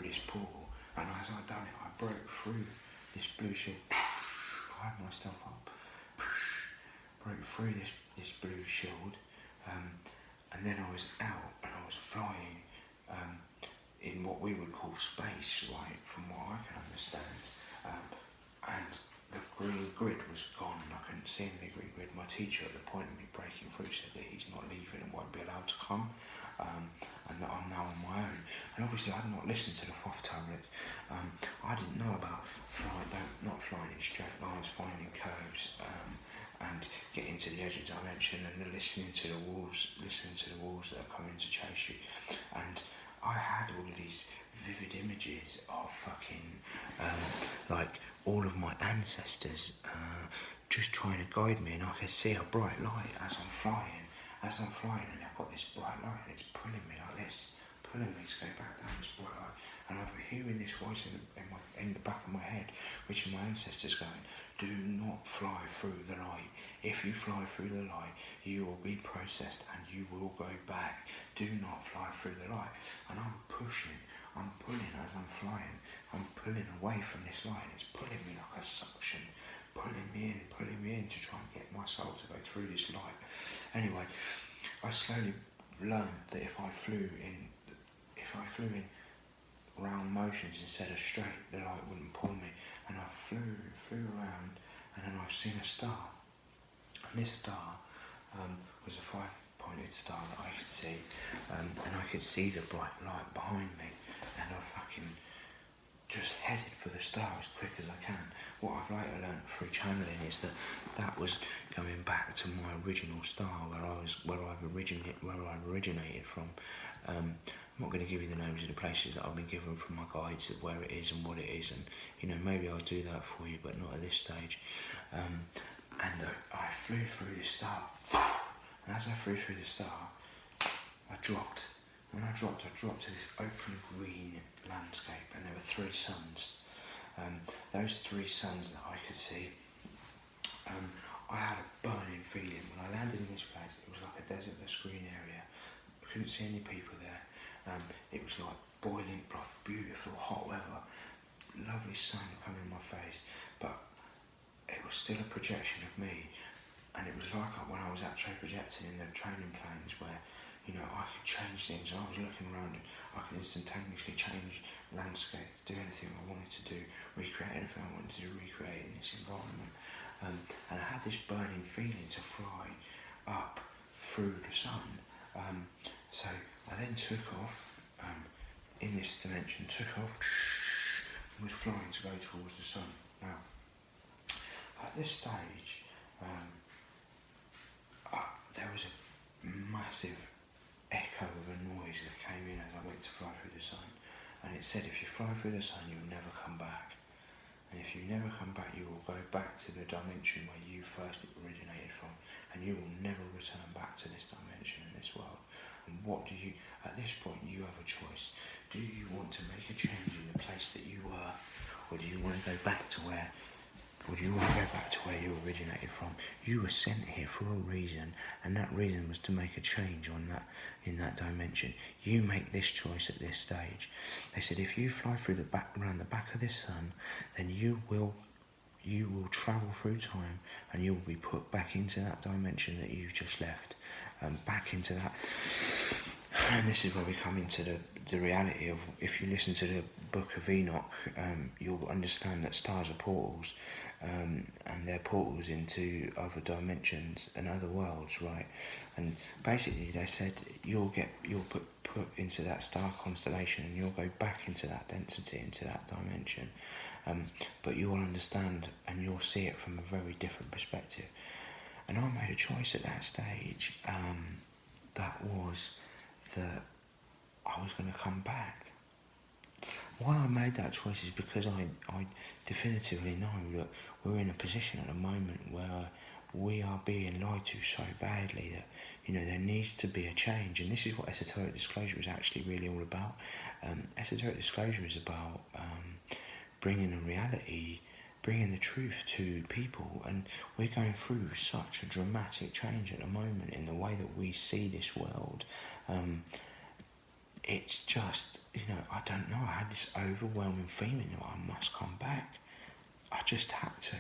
this portal. And as I done it, I broke through this blue shield, fired myself up, broke through this blue shield, and then I was out and I was flying in what we would call space, right, from what I can understand. And the green grid was gone. I couldn't see any green grid. My teacher, at the point of me breaking through, said that he's not leaving and won't be allowed to come. and that I'm now on my own. And obviously I'd not listened to the fourth tablet. I didn't know about not flying in straight lines, finding curves, and getting to the edge of dimension and then listening to the walls that are coming to chase you. And I had all of these vivid images of fucking, like all of my ancestors just trying to guide me, and I could see a bright light as I'm flying, and I've got this bright light and it's pulling me like this, to go back down this bright light, and I'm hearing this voice in the back of my head, which is my ancestors going, do not fly through the light. If you fly through the light, you will be processed and you will go back. Do not fly through the light. And I'm pulling as I'm flying. I'm pulling away from this light. It's pulling me like a suction, pulling me in to try and get my soul to go through this light. Anyway, I slowly learned that if I flew in round motions instead of straight, the light wouldn't pull me. And I flew around, and then I've seen a star. And this star was a 5-pointed star that I could see, and I could see the bright light behind me, and I fucking just headed for the star as quick as I can. What I've later learned through channeling is that was going back to my original star, where I've originated from. I'm not going to give you the names of the places that I've been given from my guides, of where it is and what it is, and maybe I'll do that for you, but not at this stage. And I flew through the star, and as I flew through the star, I dropped. When I dropped to this open green landscape, and there were 3 suns. Those 3 suns that I could see, I had a burning feeling. When I landed in this place, it was like a desertless green area. I couldn't see any people there. It was like boiling, like beautiful hot weather, lovely sun coming in my face, but it was still a projection of me. And it was like when I was actually projecting in the training planes, where I could change things. I was looking around and I could instantaneously change landscape, do anything I wanted to do, recreate anything I wanted to recreate in this environment. And I had this burning feeling to fly up through the sun. So I then took off in this dimension, and was flying to go towards the sun. Now, at this stage, there was a massive echo of a noise that came in as I went to fly through the sun, and it said, if you fly through the sun, you'll never come back, and if you never come back, you will go back to the dimension where you first originated from, and you will never return back to this dimension in this world. And at this point, you have a choice. Do you want to make a change in the place that you were, or do you want to go back to where you originated from? You were sent here for a reason, and that reason was to make a change in that dimension. You make this choice at this stage. They said, if you fly around the back of this sun, then you will travel through time, and you will be put back into that dimension that you've just left, back into that. And this is where we come into the reality of, if you listen to the Book of Enoch, you'll understand that stars are portals, and they're portals into other dimensions and other worlds, right? And basically they said you'll put into that star constellation, and you'll go back into that density, into that dimension, but you'll understand and you'll see it from a very different perspective. And I made a choice at that stage, that was that I was going to come back. Why I made that choice is because I definitively know that we're in a position at the moment where we are being lied to so badly that there needs to be a change. And this is what Esoteric Disclosure is actually really all about. Esoteric Disclosure is about bringing a reality, bringing the truth to people, and we're going through such a dramatic change at the moment in the way that we see this world. It's just, I don't know, I had this overwhelming feeling that I must come back. I just had to.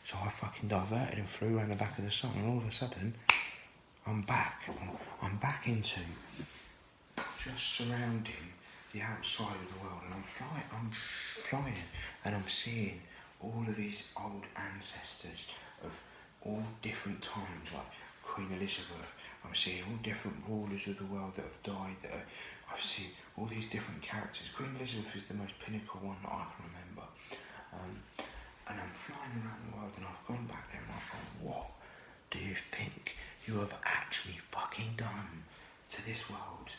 So I fucking diverted and flew around the back of the sun, and all of a sudden, I'm back. I'm back into just surrounding the outside of the world, and I'm flying, and I'm seeing all of these old ancestors of all different times, like Queen Elizabeth. I'm seeing all different rulers of the world that have died. I've seen all these different characters. Queen Elizabeth is the most pinnacle one that I can remember. And I'm flying around the world, and I've gone back there and I've gone, what do you think you have actually fucking done to this world?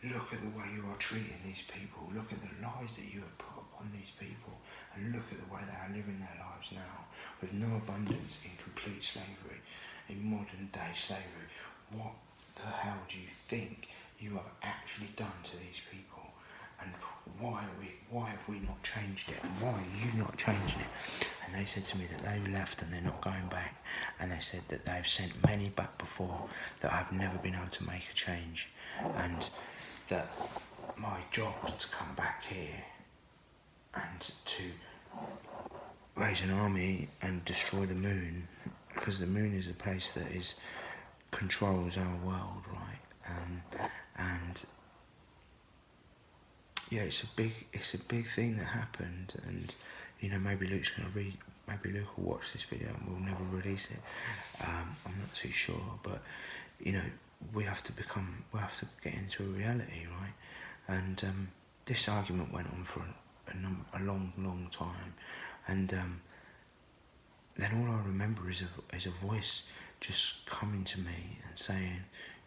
Look at the way you are treating these people. Look at the lies that you have put upon these people. And look at the way they are living their lives now, with no abundance, in complete slavery, in modern day slavery. What the hell do you think you have actually done to these people? And why have we not changed it? And why are you not changing it? And they said to me that they left and they're not going back. And they said that they've sent many back before that have never been able to make a change. And that my job was to come back here and to raise an army and destroy the moon, because the moon is a place that controls our world, right? And yeah, it's a big thing that happened, and you know, maybe Luke will watch this video and we'll never release it. I'm not too sure, but you know, we have to get into a reality, right? And this argument went on for a long time, and then all I remember is a voice just coming to me and saying,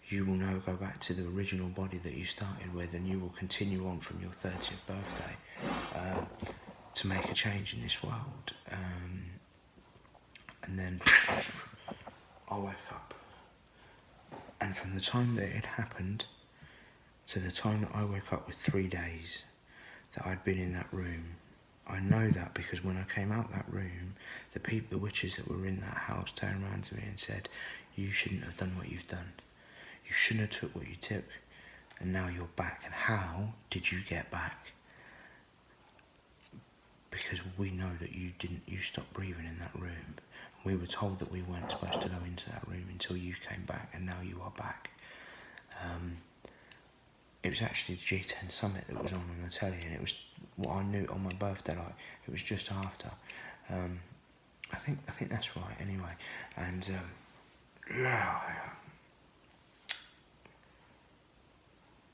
you will now go back to the original body that you started with, and you will continue on from your 30th birthday to make a change in this world. And then I wake up, and from the time that it happened to the time that I woke up with 3 days that I'd been in that room. I know that because when I came out that room, the witches that were in that house turned around to me and said, you shouldn't have done what you've done. You shouldn't have took what you took, and now you're back. And how did you get back? Because we know that you stopped breathing in that room. We were told that we weren't supposed to go into that room until you came back, and now you are back. It was actually the G10 Summit that was on the telly, and it was what I knew on my birthday, like, it was just after. I think that's right, anyway. And,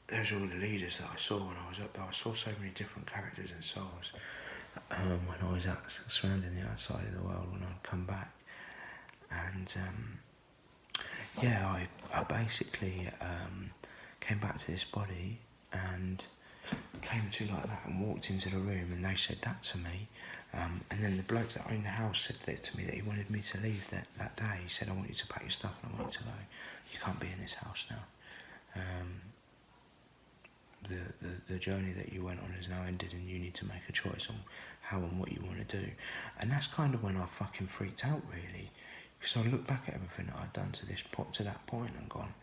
there's all the leaders that I saw when I was up there. I saw so many different characters and souls when I was surrounding the outside of the world when I'd come back. And, I basically came back to this body and came to like that and walked into the room, and they said that to me. And then the bloke that owned the house said that to me, that he wanted me to leave that day. He said, I want you to pack your stuff and I want you to go. You can't be in this house now. The journey that you went on has now ended, and you need to make a choice on how and what you want to do. And that's kind of when I fucking freaked out, really, because I look back at everything that I'd done to that point and gone,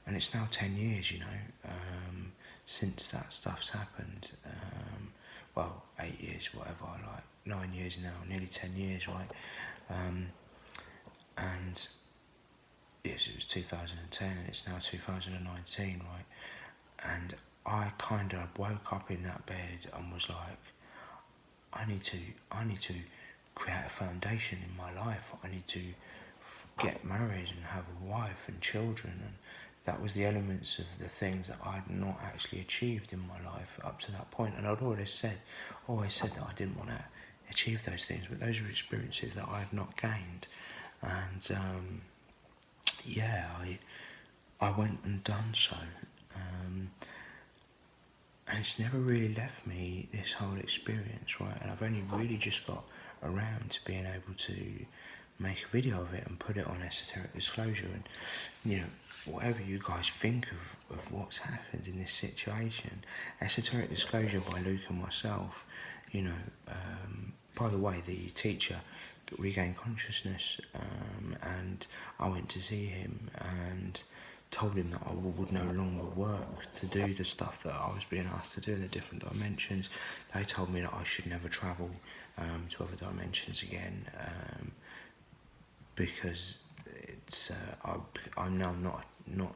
and it's now 10 years, you know, since that stuff's happened. 8 years, whatever, like 9 years now, nearly 10 years, right? And yes, it was 2010, and it's now 2019, right? And I kind of woke up in that bed and was like, I need to create a foundation in my life. I need to get married and have a wife and children, and that was the elements of the things that I'd not actually achieved in my life up to that point. And I'd always said that I didn't want to achieve those things, but those were experiences that I had not gained. And I went and done so. And it's never really left me, this whole experience, right? And I've only really just got around to being able to make a video of it and put it on Esoteric Disclosure. And, you know, whatever you guys think of what's happened in this situation, Esoteric Disclosure by Luke and myself, you know, by the way, the teacher regained consciousness, and I went to see him and told him that I would no longer work to do the stuff that I was being asked to do in the different dimensions. They told me that I should never travel to other dimensions again, because it's I'm now not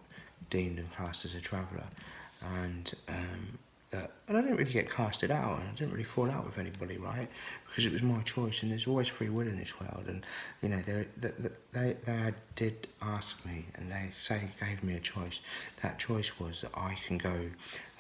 deemed and classed as a traveller, and that, and I didn't really get casted out, and I didn't really fall out with anybody, right? Because it was my choice, and there's always free will in this world. And you know, they did ask me, and they gave me a choice. That choice was that I can go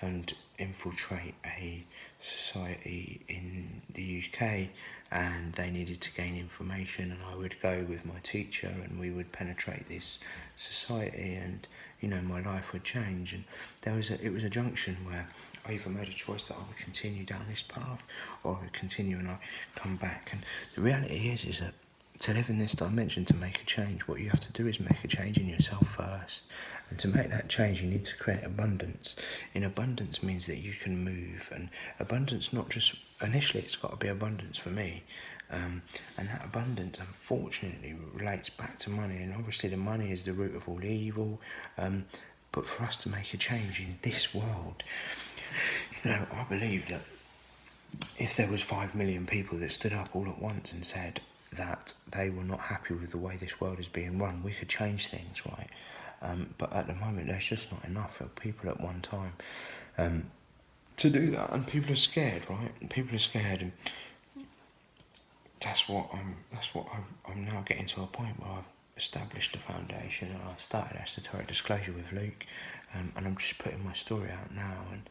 and infiltrate a society in the UK, and they needed to gain information, and I would go with my teacher, and we would penetrate this society, and you know, my life would change. And it was a junction where I either made a choice that I would continue down this path, or I would continue and I come back. And the reality is that to live in this dimension, to make a change, what you have to do is make a change in yourself first. And to make that change, you need to create abundance. In abundance means that you can move, and abundance, not just initially, it's got to be abundance for me. And that abundance, unfortunately, relates back to money. And obviously, the money is the root of all evil. But for us to make a change in this world, you know, I believe that if there was 5 million people that stood up all at once and said that they were not happy with the way this world is being run, we could change things, right? But at the moment, there's just not enough of people at one time to do that, and people are scared, right? And people are scared, and that's what I'm now getting to a point where I've established a foundation, and I started Esoteric Disclosure with Luke, and I'm just putting my story out now. And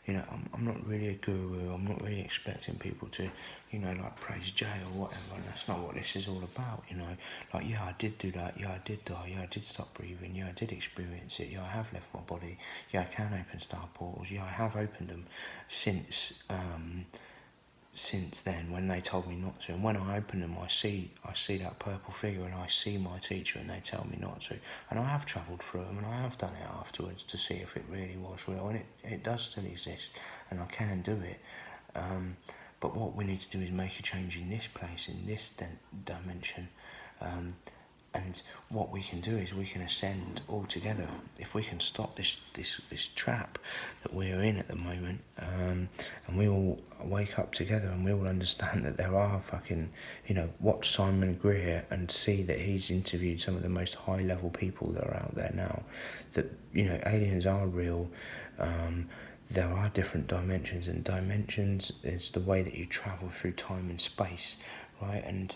you know, I'm not really a guru. I'm not really expecting people to, you know, like praise Jay or whatever. And that's not what this is all about. You know, like, yeah, I did do that. Yeah, I did die. Yeah, I did stop breathing. Yeah, I did experience it. Yeah, I have left my body. Yeah, I can open star portals. Yeah, I have opened them since then, when they told me not to. And when I open them, I see that purple figure, and I see my teacher, and they tell me not to. And I have travelled through them, and I have done it afterwards to see if it really was real, and it does still exist, and I can do it. But what we need to do is make a change in this place, in this dimension. And what we can do is we can ascend all together. If we can stop this trap that we're in at the moment, and we all wake up together, and we all understand that there are fucking, you know, watch Simon Greer and see that he's interviewed some of the most high level people that are out there now, that, you know, aliens are real. There are different dimensions, and dimensions is the way that you travel through time and space, right? And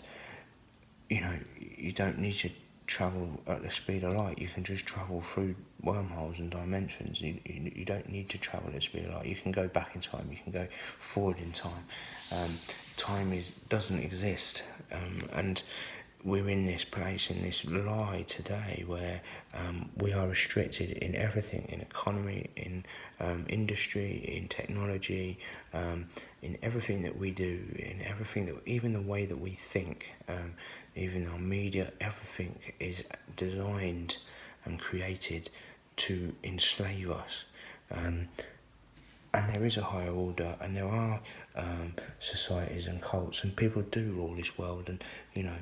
you know, you don't need to travel at the speed of light. You can just travel through wormholes and dimensions. You don't need to travel at the speed of light. You can go back in time. You can go forward in time. Time doesn't exist, and we're in this place, in this lie today, where we are restricted in everything, in economy, in industry, in technology, in everything that we do, in everything that, even the way that we think, even our media, everything is designed and created to enslave us. And there is a higher order, and there are societies and cults, and people do rule this world, and you know,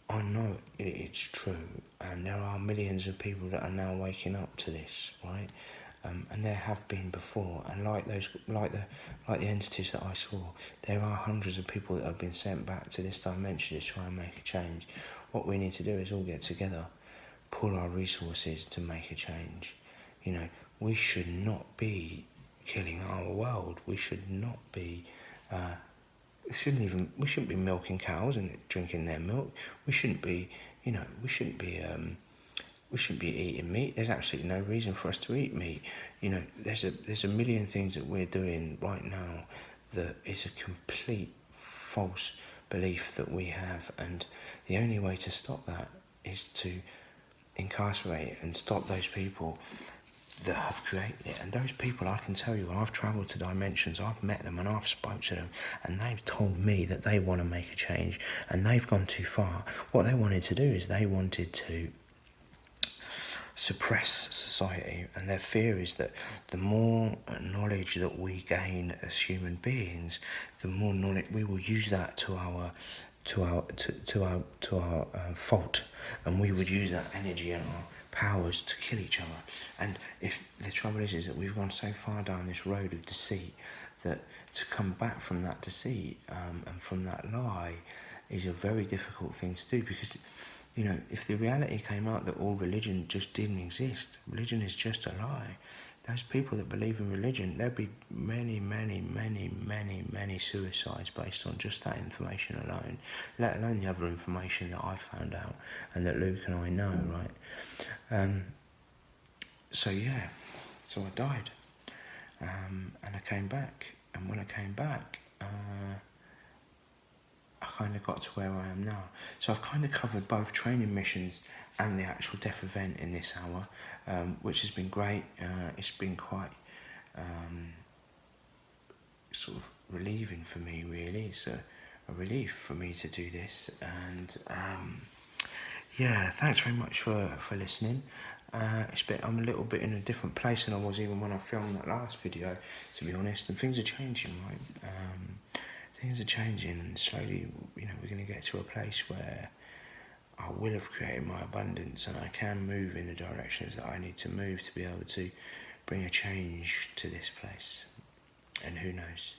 I know it's true, and there are millions of people that are now waking up to this, right? And there have been before, and like the entities that I saw, there are hundreds of people that have been sent back to this dimension to try and make a change. What we need to do is all get together, pull our resources to make a change. You know, we should not be killing our world. We should not be. We shouldn't be milking cows and drinking their milk. We shouldn't be, you know, we shouldn't be eating meat. There's absolutely no reason for us to eat meat. You know, there's a million things that we're doing right now that is a complete false belief that we have, and the only way to stop that is to incarcerate and stop those people that have created it. And those people, I can tell you, I've travelled to dimensions, I've met them and I've spoke to them, and they've told me that they want to make a change, and they've gone too far. What they wanted to do is they wanted to suppress society, and their fear is that the more knowledge that we gain as human beings, the more knowledge we will use that to our fault, and we would use that energy and our powers to kill each other. And if the trouble is that we've gone so far down this road of deceit that to come back from that deceit and from that lie is a very difficult thing to do, because you know, if the reality came out that all religion just didn't exist, religion is just a lie, those people that believe in religion, there'll be many, many, many, many, many suicides based on just that information alone, let alone the other information that I found out and that Luke and I know, right? So yeah, so I died, and I came back, and when I came back, I kind of got to where I am now. So I've kind of covered both training missions and the actual death event in this hour, which has been great. It's been quite sort of relieving for me, really. It's a relief for me to do this, and yeah, thanks very much for listening. I'm a little bit in a different place than I was even when I filmed that last video, to be honest, and things are changing, right? Things are changing, and slowly, we're going to get to a place where I will have created my abundance, and I can move in the directions that I need to move to be able to bring a change to this place. And who knows?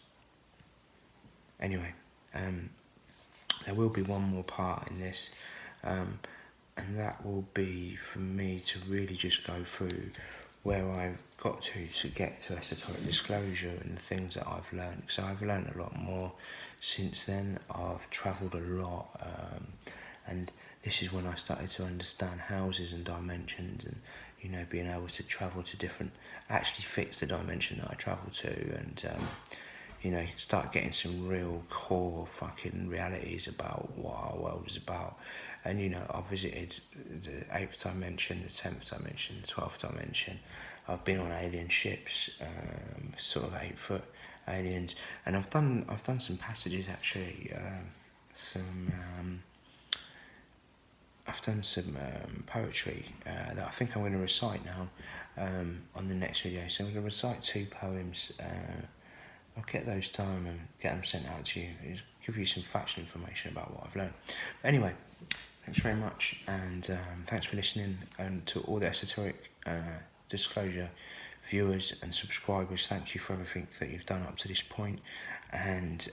Anyway, there will be one more part in this, and that will be for me to really just go through where I've got to get to esoteric disclosure and the things that I've learned. So I've learned a lot more since then. I've travelled a lot, and this is when I started to understand houses and dimensions, and being able to travel to different, actually fits the dimension that I travel to, and start getting some real core fucking realities about what our world is about. And I've visited the 8th dimension, the 10th dimension, the 12th dimension. I've been on alien ships, sort of 8-foot aliens, and I've done some passages actually, I've done some poetry that I think I'm going to recite now on the next video. So I'm going to recite 2 poems. I'll get those done and get them sent out to you. It'll give you some factual information about what I've learned. But anyway, thanks very much, and thanks for listening. And to all the esoteric disclosure viewers and subscribers, thank you for everything that you've done up to this point. And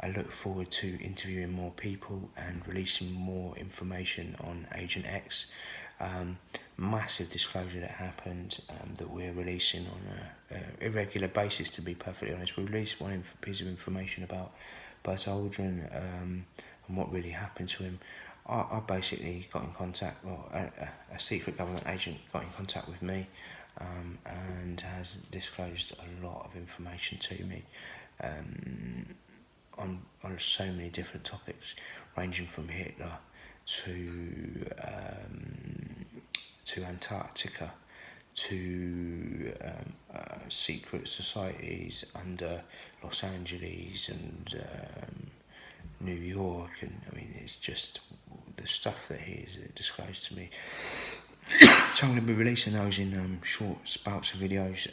I look forward to interviewing more people and releasing more information on Agent X. Massive disclosure that happened, that we're releasing on an irregular basis, to be perfectly honest. We released one piece of information about Buzz Aldrin and what really happened to him. I basically got in contact, a secret government agent got in contact with me, and has disclosed a lot of information to me on so many different topics, ranging from Hitler to Antarctica, to secret societies under Los Angeles and New York, and it's just the stuff that he's disclosed to me. So I'm going to be releasing those in short spouts of videos,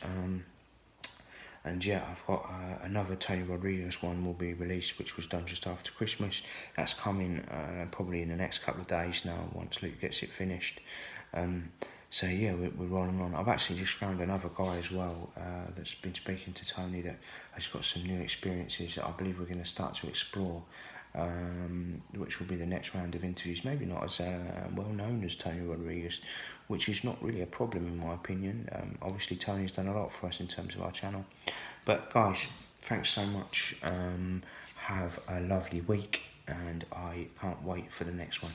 and yeah, I've got another Tony Rodriguez one will be released, which was done just after Christmas. That's coming probably in the next couple of days now, once Luke gets it finished. So yeah, we're rolling on. I've actually just found another guy as well that's been speaking to Tony, that has got some new experiences that I believe we're going to start to explore, which will be the next round of interviews. Maybe not as well known as Tony Rodriguez, which is not really a problem in my opinion. Obviously Tony's done a lot for us in terms of our channel. But guys, thanks so much. Have a lovely week, and I can't wait for the next one.